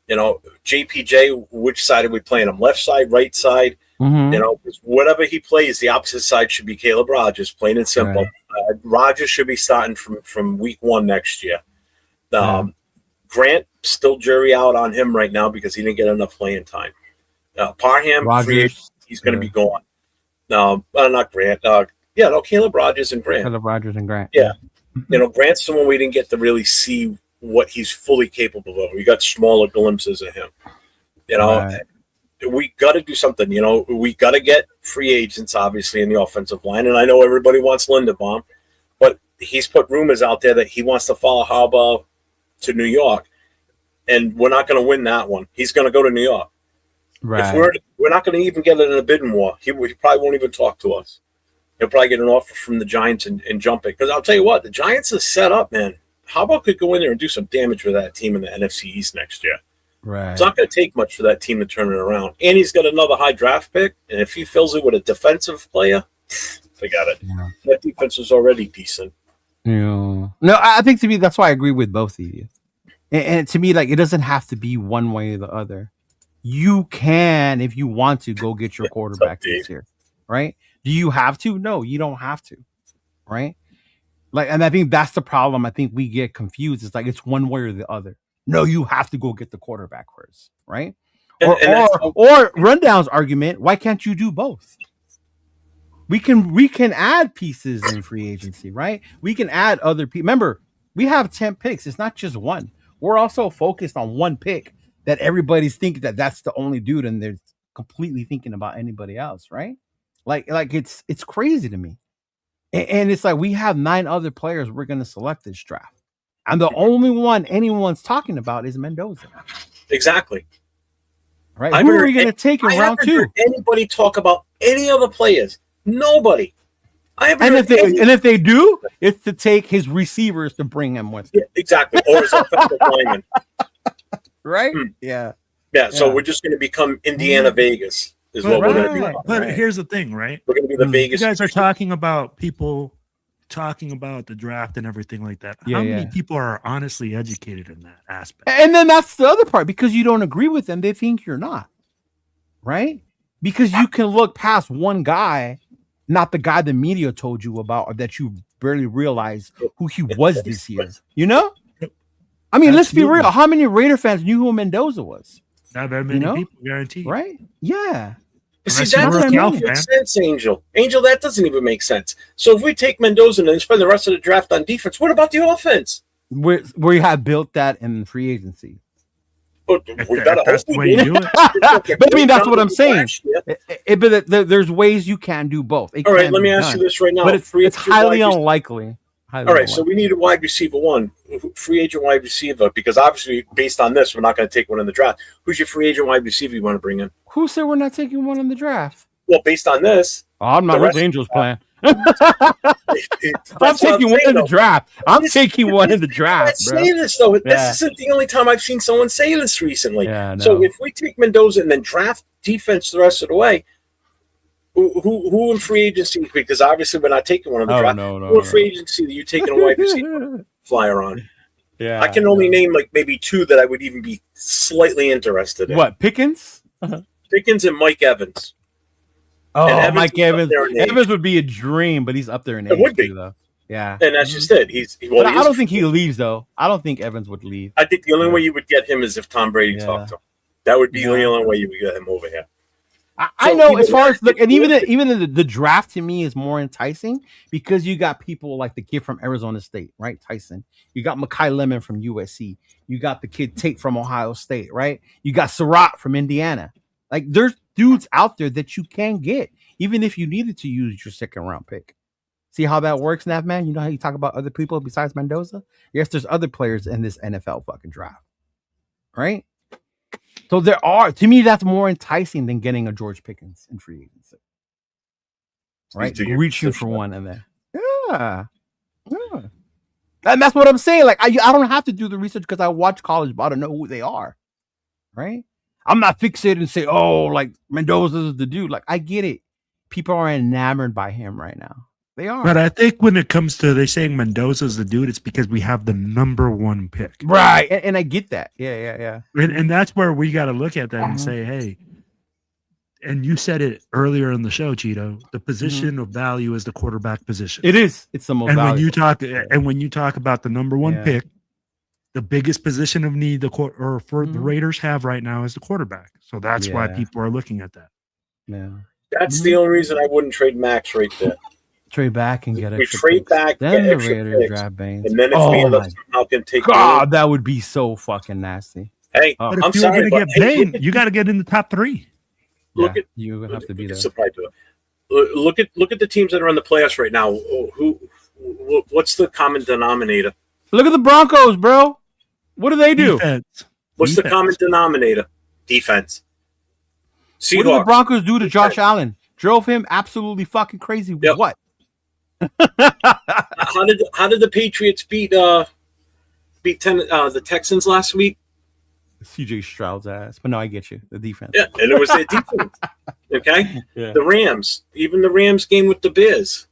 You know, JPJ, which side are we playing him? Left side, right side? You know, whatever he plays, the opposite side should be Caleb Rogers, plain and simple. Right. Rogers should be starting from week one next year. Grant, still jury out on him right now because he didn't get enough playing time. Parham, free agent, he's going to be gone. No, not Grant. Caleb Rogers and Grant. Caleb Rogers and Grant. Yeah. You know, Grant's someone we didn't get to really see what he's fully capable of. We got smaller glimpses of him. You know, we got to do something. You know, we got to get free agents, obviously, in the offensive line. And I know everybody wants Linderbaum, but he's put rumors out there that he wants to follow Harbaugh to New York. And we're not going to win that one. He's going to go to New York. Right. If we're not going to even get it in a bidding war. He probably won't even talk to us. He'll probably get an offer from the Giants and jump it. Because I'll tell you what, the Giants are set up, man. Harbaugh could go in there and do some damage with that team in the NFC East next year. Right. It's not going to take much for that team to turn it around. And he's got another high draft pick. And if he fills it with a defensive player, forget it. Yeah. That defense was already decent. Yeah. No, I think to me, that's why I agree with both of you. And to me, like, it doesn't have to be one way or the other. You can, if you want to, go get your quarterback this year, right? Do you have to? No, you don't have to, right? Like, and I think that's the problem. I think we get confused. It's like it's one way or the other. No, you have to go get the quarterback first, right? Or Rundown's argument, why can't you do both? We can add pieces in free agency, right? We can add other people. Remember, we have 10 picks. It's not just one. We're also focused on one pick that everybody's thinking that that's the only dude, and they're completely thinking about anybody else, right? Like it's crazy to me. And it's like we have 9 other players we're going to select this draft. And the only one anyone's talking about is Mendoza. Exactly. Right? Who are we going to take in round 2? Heard anybody talk about any other players? Nobody. If they do, it's to take his receivers to bring him with. Yeah, exactly. Or his offensive lineman. Right? Yeah. Yeah. So we're just going to become Indiana Vegas. Is what we're going to be. But here's the thing, right? We're going to be the Vegas. You guys are talking about people talking about the draft and everything like that. How many people are honestly educated in that aspect? And then that's the other part, because you don't agree with them, they think you're not, right? Because you can look past one guy, not the guy the media told you about, or that you barely realized who he was this year. You know? I mean, let's be real. How many Raider fans knew who Mendoza was? Not very many people, guaranteed. Right? Yeah. See, that doesn't make sense, Angel. Angel, that doesn't even make sense. So if we take Mendoza and then spend the rest of the draft on defense, what about the offense? Where you have built that in free agency. But we gotta that's the way you do it. But I mean, that's what I'm saying. But there's ways you can do both. All right, let me ask you this right now. But it's highly unlikely. All right, so we need a wide receiver one, free agent wide receiver, because obviously, based on this, we're not going to take one in the draft. Who's your free agent wide receiver you want to bring in? Who said we're not taking one in the draft? Well, based on this. Oh, I'm not with Angels plan. I'm taking one in the draft. I'm taking one in the draft. Say this though. This isn't the only time I've seen someone say this recently. Yeah, no. So if we take Mendoza and then draft defense the rest of the way, who in free agency? Because obviously we're not taking one in the draft. Who in free agency are you taking a wide receiver flyer on? Yeah, I can only name like maybe two that I would even be slightly interested in. What, Pickens? Pickens and Mike Evans. Oh, Mike Evans. Evans would be a dream, but he's up there in age. It would be, though. Yeah, and that's just it. I don't think he leaves though. I don't think Evans would leave. I think the only way you would get him is if Tom Brady talked to him. That would be the only way you would get him over here. I know as far as and even the draft to me is more enticing because you got people like the kid from Arizona State, right? Tyson. You got Mekhi Lemon from USC. You got the kid Tate from Ohio State, right? You got Surratt from Indiana. Like there's dudes out there that you can get, even if you needed to use your second round pick. See how that works, Nav man? You know how you talk about other people besides Mendoza? Yes, there's other players in this NFL fucking draft, right? So there are, to me, that's more enticing than getting a George Pickens in free agency. Right? Reaching for one in there. Yeah. And that's what I'm saying. Like, I don't have to do the research because I watch college ball to know who they are. Right? I'm not fixated and say, oh, like Mendoza's the dude. Like, I get it. People are enamored by him right now. They are. But I think when it comes to they saying Mendoza's the dude, it's because we have the number one pick. Right. And I get that. Yeah. And that's where we got to look at that and say, hey, and you said it earlier in the show, Cheeto, the position of value is the quarterback position. It is. It's the most valuable. When you talk about the number one pick, the biggest position of need the Raiders have right now is the quarterback. So that's why people are looking at that. Yeah. That's the only reason I wouldn't trade Max right there. Trade back and get extra trade picks. Back, then the Raiders draft Baines. And then if we end up somehow can take God, that would be so fucking nasty. Hey, but if you're going to get Bain, you got to get in the top three. You're gonna have to be there. Look at the teams that are in the playoffs right now. What's the common denominator? Look at the Broncos, bro. What do they do? What's the common denominator? Defense. Seahawks. What did the Broncos do to Josh Allen? Drove him absolutely fucking crazy. Yep. What? How did the Patriots beat the Texans last week? CJ Stroud's ass. But no, I get you. The defense. Yeah, and it was their defense. Okay? Yeah. The Rams. Even the Rams game with the Bears.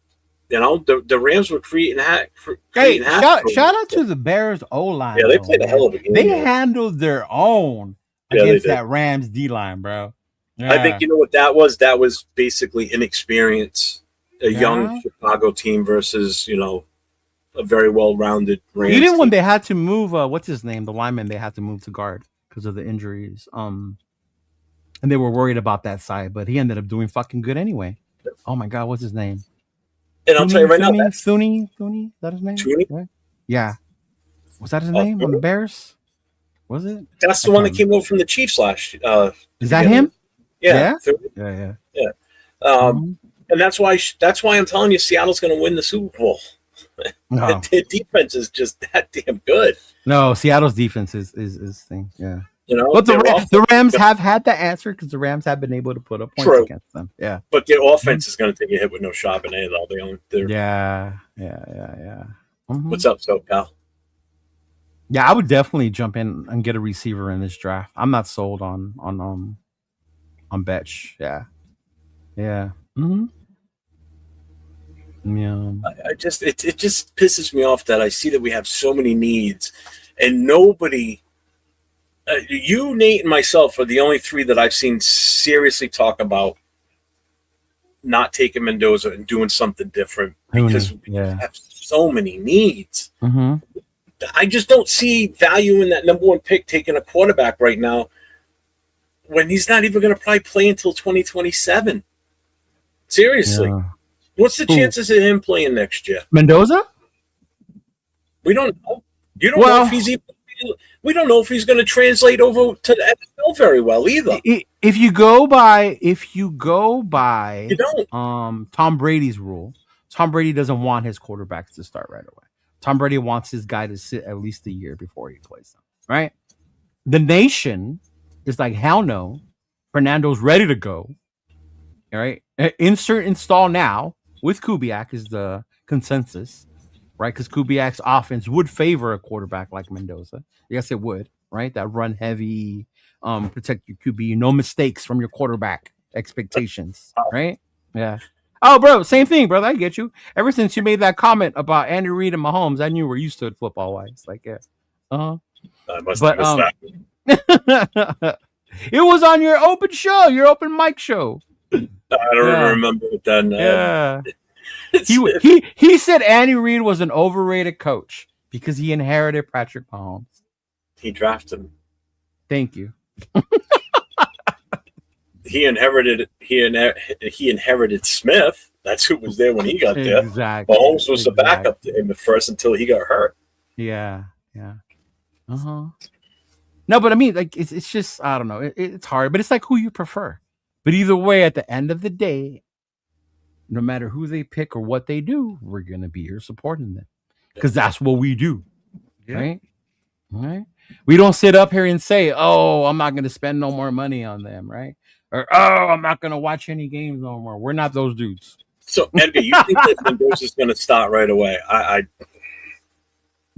You know, the Rams were creating shout out to the Bears O-line. Yeah, they played a hell of a game. They handled their own against that Rams D-line, bro. Yeah. I think you know what that was? That was basically inexperience. A young Chicago team versus, a very well-rounded Rams even team. When they had to move, what's his name? The lineman they had to move to guard because of the injuries. And they were worried about that side, but he ended up doing fucking good anyway. Oh my God, what's his name? And I'll tell you right now, Thuney, is that his name? Thuney? Yeah. Was that his name on the Bears? Was it? That's the one that came over from the Chiefs last. Is that him? Yeah. Yeah. And that's why I'm telling you, Seattle's going to win the Super Bowl. No. Their defense is just that damn good. No, Seattle's defense is thing. Yeah. But the Rams have had the answer because the Rams have been able to put up points against them. Yeah. But their offense is going to take a hit with no Charbonnet, though. Yeah. Mm-hmm. What's up, SoCal? Yeah, I would definitely jump in and get a receiver in this draft. I'm not sold on Betch. Yeah. Mm-hmm. Yeah. It just pisses me off that I see that we have so many needs and nobody. You, Nate, and myself are the only three that I've seen seriously talk about not taking Mendoza and doing something different because we have so many needs. Mm-hmm. I just don't see value in that number one pick taking a quarterback right now when he's not even going to probably play until 2027. Seriously. Yeah. What's the chances of him playing next year? Mendoza? We don't know. You don't know if he's even. We don't know if he's going to translate over to the NFL very well either. If you go by You don't. Tom Brady's rule, Tom Brady doesn't want his quarterbacks to start right away. Tom Brady wants his guy to sit at least a year before he plays them, right? The nation is like, hell no. Fernando's ready to go. All right. Install now with Kubiak is the consensus, right? Because Kubiak's offense would favor a quarterback like Mendoza. Yes, it would, right? That run heavy, protect your QB, no mistakes from your quarterback expectations, right? Yeah. Oh, bro, same thing, brother. I get you. Ever since you made that comment about Andy Reid and Mahomes, I knew where you stood football wise. Like, yeah. I must have missed that. It was on your open show, your open mic show. I don't remember it then. Yeah. He said Andy Reid was an overrated coach because he inherited Patrick Mahomes. He drafted him. Thank you. He inherited Smith. That's who was there when he got there. Exactly. Mahomes was the backup to him at first until he got hurt. Yeah. No, but I mean, like, it's just, I don't know. It's hard, but it's like who you prefer. But either way, at the end of the day, no matter who they pick or what they do, we're going to be here supporting them because that's what we do. Yeah. Right? All right. We don't sit up here and say, oh, I'm not going to spend no more money on them. Right. Or, oh, I'm not going to watch any games no more. We're not those dudes. So, Edgar, you think that Mendoza's going to start right away?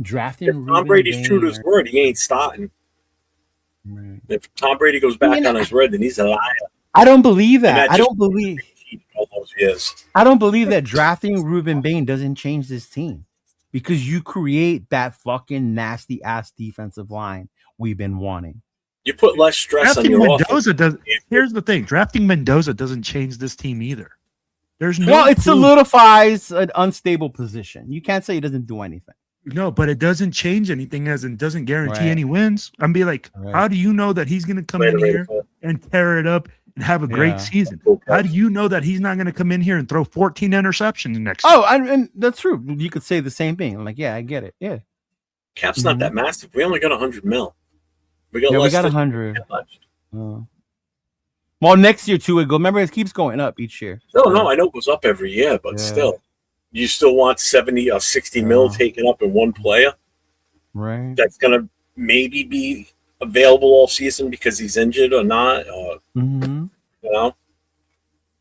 Drafting. If Tom Brady's true to his word, he ain't starting. Right. If Tom Brady goes back on his word, then he's a liar. I don't believe that. I don't believe that drafting Ruben Bain doesn't change this team because you create that fucking nasty ass defensive line we've been wanting. You put less stress on your offense. Here's the thing: drafting Mendoza doesn't change this team either. There's no. Well, it solidifies an unstable position. You can't say it doesn't do anything. No, but it doesn't change anything, as in doesn't guarantee any wins. I'm be like, how do you know that he's going to come in here and tear it up and have a great season? How do you know that he's not going to come in here and throw 14 interceptions next season? And that's true. You could say the same thing. I'm like, yeah, I get it. Yeah. Cap's not that massive. We only got 100 mil. We got 100. Well, next year too, it go. Remember, it keeps going up each year. No, I know it goes up every year, but still, you still want 70 or 60 mil taken up in one player, right? That's gonna maybe be available all season because he's injured or not, or you know.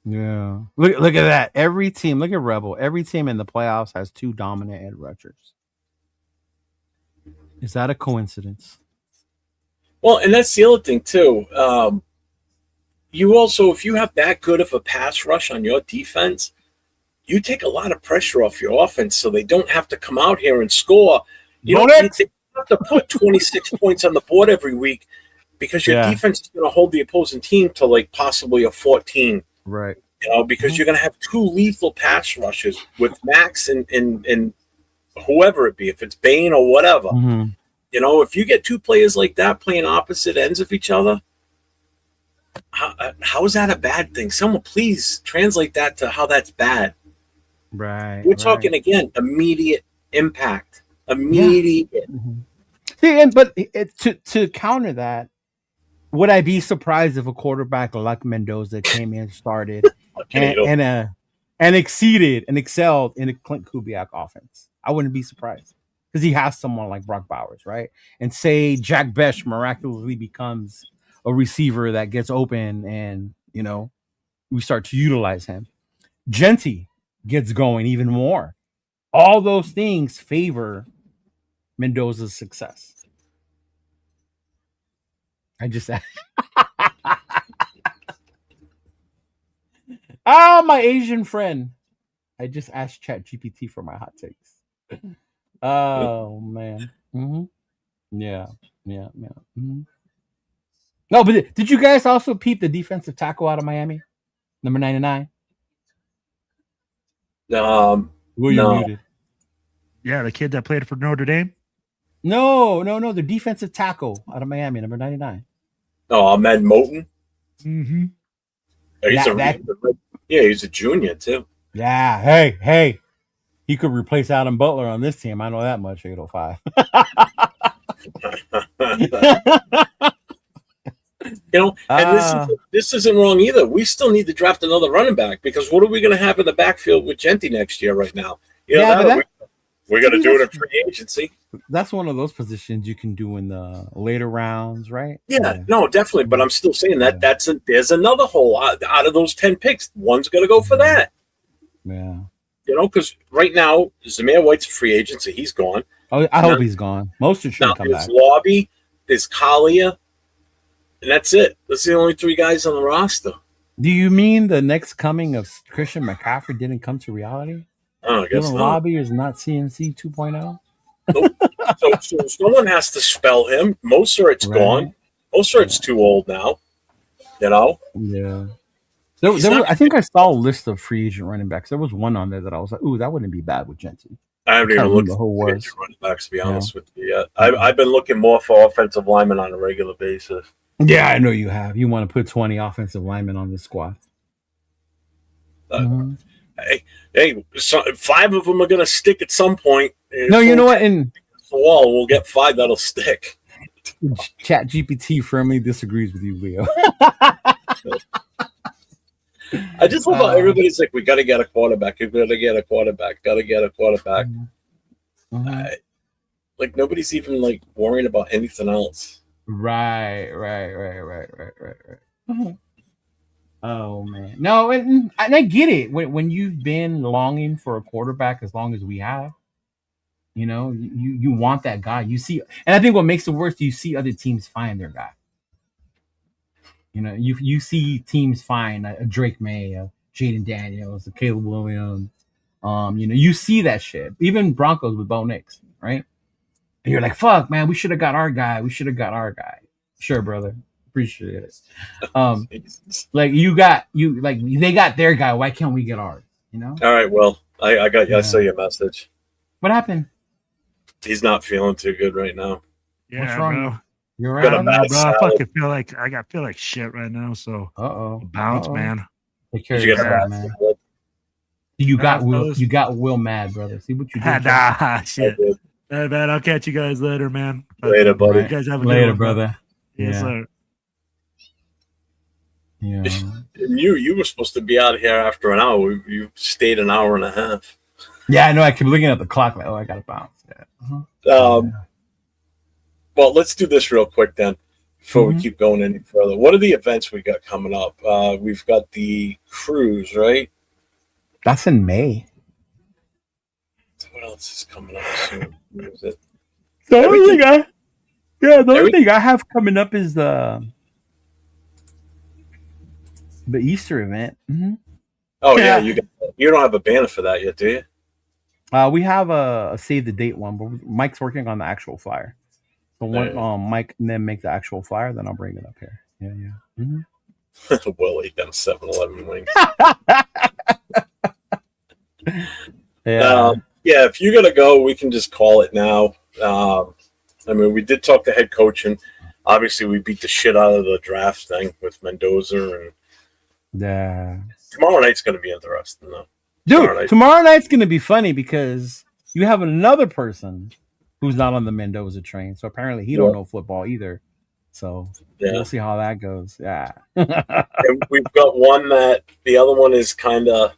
Yeah, look at that. Every team, look at Rebel. Every team in the playoffs has 2 dominant edge rushers. Is that a coincidence? Well, and that's the other thing too. You also, if you have that good of a pass rush on your defense, you take a lot of pressure off your offense, so they don't have to come out here and score. You don't have to put 26 points on the board every week because your defense is going to hold the opposing team to like possibly a 14. Right. You know, because you're going to have 2 lethal pass rushes with Max and whoever it be, if it's Bain or whatever. You know, if you get 2 players like that playing opposite ends of each other, how is that a bad thing? Someone please translate that to how that's bad. Right. We're talking again, immediate impact. Immediate. See, but to counter that, would I be surprised if a quarterback like Mendoza came in, started, and exceeded and excelled in a Clint Kubiak offense? I wouldn't be surprised because he has someone like Brock Bowers, right? And say Jack Besh miraculously becomes a receiver that gets open, and you know we start to utilize him. Genty gets going even more. All those things favor Mendoza's success. I just my Asian friend. I just asked ChatGPT for my hot takes. Oh man. Yeah. No, but did you guys also peep the defensive tackle out of Miami? Number 99? No. Muted? Yeah, the kid that played for Notre Dame? No. The defensive tackle out of Miami, number 99. Oh, Ahmed Moten? Mm-hmm. He's a junior too. Yeah. Hey. He could replace Adam Butler on this team. I know that much. 805. And this isn't wrong either. We still need to draft another running back because what are we going to have in the backfield with Genty next year? Right now, we're going to do it in free agency. That's one of those positions you can do in the later rounds, right? Yeah, no, definitely. But I'm still saying that there's another hole out of those 10 picks. One's going to go for that. Yeah. Because right now, Zamir White's a free agent, so he's gone. Oh, I hope he's gone. Most should come back. There's Lobby, there's Kalia, and that's it. That's the only 3 guys on the roster. Do you mean the next coming of Christian McCaffrey didn't come to reality? Oh, I guess not. Lobby is not CMC 2.0? Nope. so someone has to spell him. Mosert's gone. Mosert's too old now. Yeah. I think I saw a list of free agent running backs. There was one on there that I was like, ooh, that wouldn't be bad with Genty. I haven't even looked at free agent running backs, to be honest with you yet. I've been looking more for offensive linemen on a regular basis. Yeah, I know you have. You want to put 20 offensive linemen on the squad. Hey, 5 of them are going to stick at some point. No, you know what? In the wall, we'll get 5 that'll stick. Chat GPT firmly disagrees with you, Leo. I just love how everybody's like, we got to get a quarterback. Got to get a quarterback. Like nobody's even like worrying about anything else. Right. Oh man, no, and I get it. When you've been longing for a quarterback as long as we have, you want that guy. You see, and I think what makes it worse, you see other teams find their guy. You see teams find a Drake May, a Jaden Daniels, a Caleb Williams. You see that shit. Even Broncos with Bo Nix, right? And you're like, fuck, man, we should have got our guy. Sure, brother. Appreciate it. They got their guy. Why can't we get ours? All right, well, I saw your message. What happened? He's not feeling too good right now. Yeah, what's wrong? bro. You're right, bro. I fucking feel like shit right now. So bounce, man. Take care of yourself, man. You got Will mad, brother. See what you did. Nah, shit. Hey, man, I'll catch you guys later, man. Later, buddy. You guys have a later, good one, brother. Yes, sir. Yeah. And you were supposed to be out of here after an hour. You stayed an hour and a half. Yeah, I know. I keep looking at the clock like, I gotta bounce. Yeah. Well, let's do this real quick then before we keep going any further. What are the events we got coming up? We've got the cruise, right? That's in May. What else is coming up soon? Is it? The only thing I have coming up is the Easter event. Mm-hmm. Oh yeah, you don't have a banner for that yet, do you? We have a save the date one, but Mike's working on the actual flyer. So when Mike and then make the actual flyer, then I'll bring it up here. Yeah. Mm-hmm. We'll eat them 7-Eleven wings. Yeah. If you're gonna go, we can just call it now. We did talk to head coach, and obviously we beat the shit out of the draft thing with Mendoza, and tomorrow night's gonna be interesting, though. Dude, tomorrow night's gonna be funny because you have another person who's not on the Mendoza train, so apparently he don't know football either. So we'll see how that goes. Yeah. And we've got one that the other one is kind of.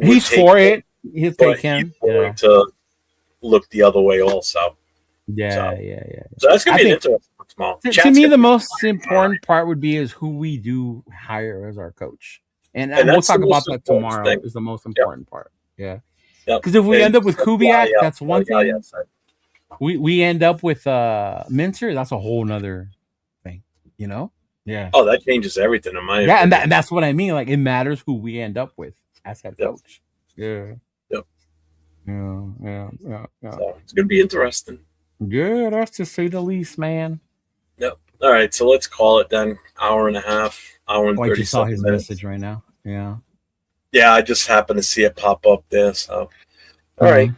He's for it. He'll take him. He's going to look the other way also. Yeah. So that's going to be an interesting one tomorrow. To me, the most important part would be is who we do hire as our coach. And we'll talk about that tomorrow is the most important part. Yeah. Because if we end up with Kubiak, that's one thing. We end up with Minter, that's a whole nother thing, Yeah. Oh, that changes everything in my opinion. Yeah, and that's what I mean. Like, it matters who we end up with as head coach. Yeah. Yep. Yeah. So it's gonna be interesting. Good, that's to say the least, man. Yep. All right, so let's call it then. Hour and a half, hour and 30 I just saw his minutes. message right now. Yeah. Yeah, I just happened to see it pop up there. So, all right.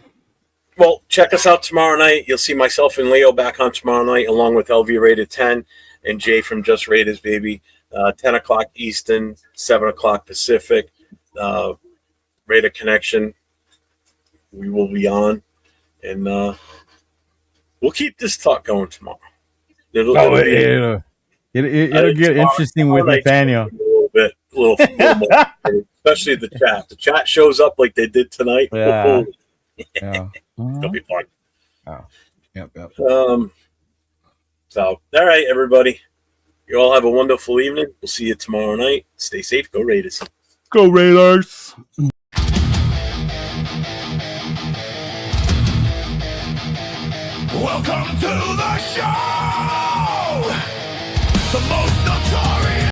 Well, check us out tomorrow night. You'll see myself and Leo back on tomorrow night, along with LV Rated 10 and Jay from Just Raiders, baby. 10 o'clock Eastern, 7 o'clock Pacific. Raider Connection. We will be on, and we'll keep this talk going tomorrow. It'll get interesting with Nathaniel. A little more, especially the chat. The chat shows up like they did tonight. Yeah. It'll be fun. Oh. Yep. So, all right, everybody. You all have a wonderful evening. We'll see you tomorrow night. Stay safe. Go Raiders. Go Raiders. Welcome to the show! The most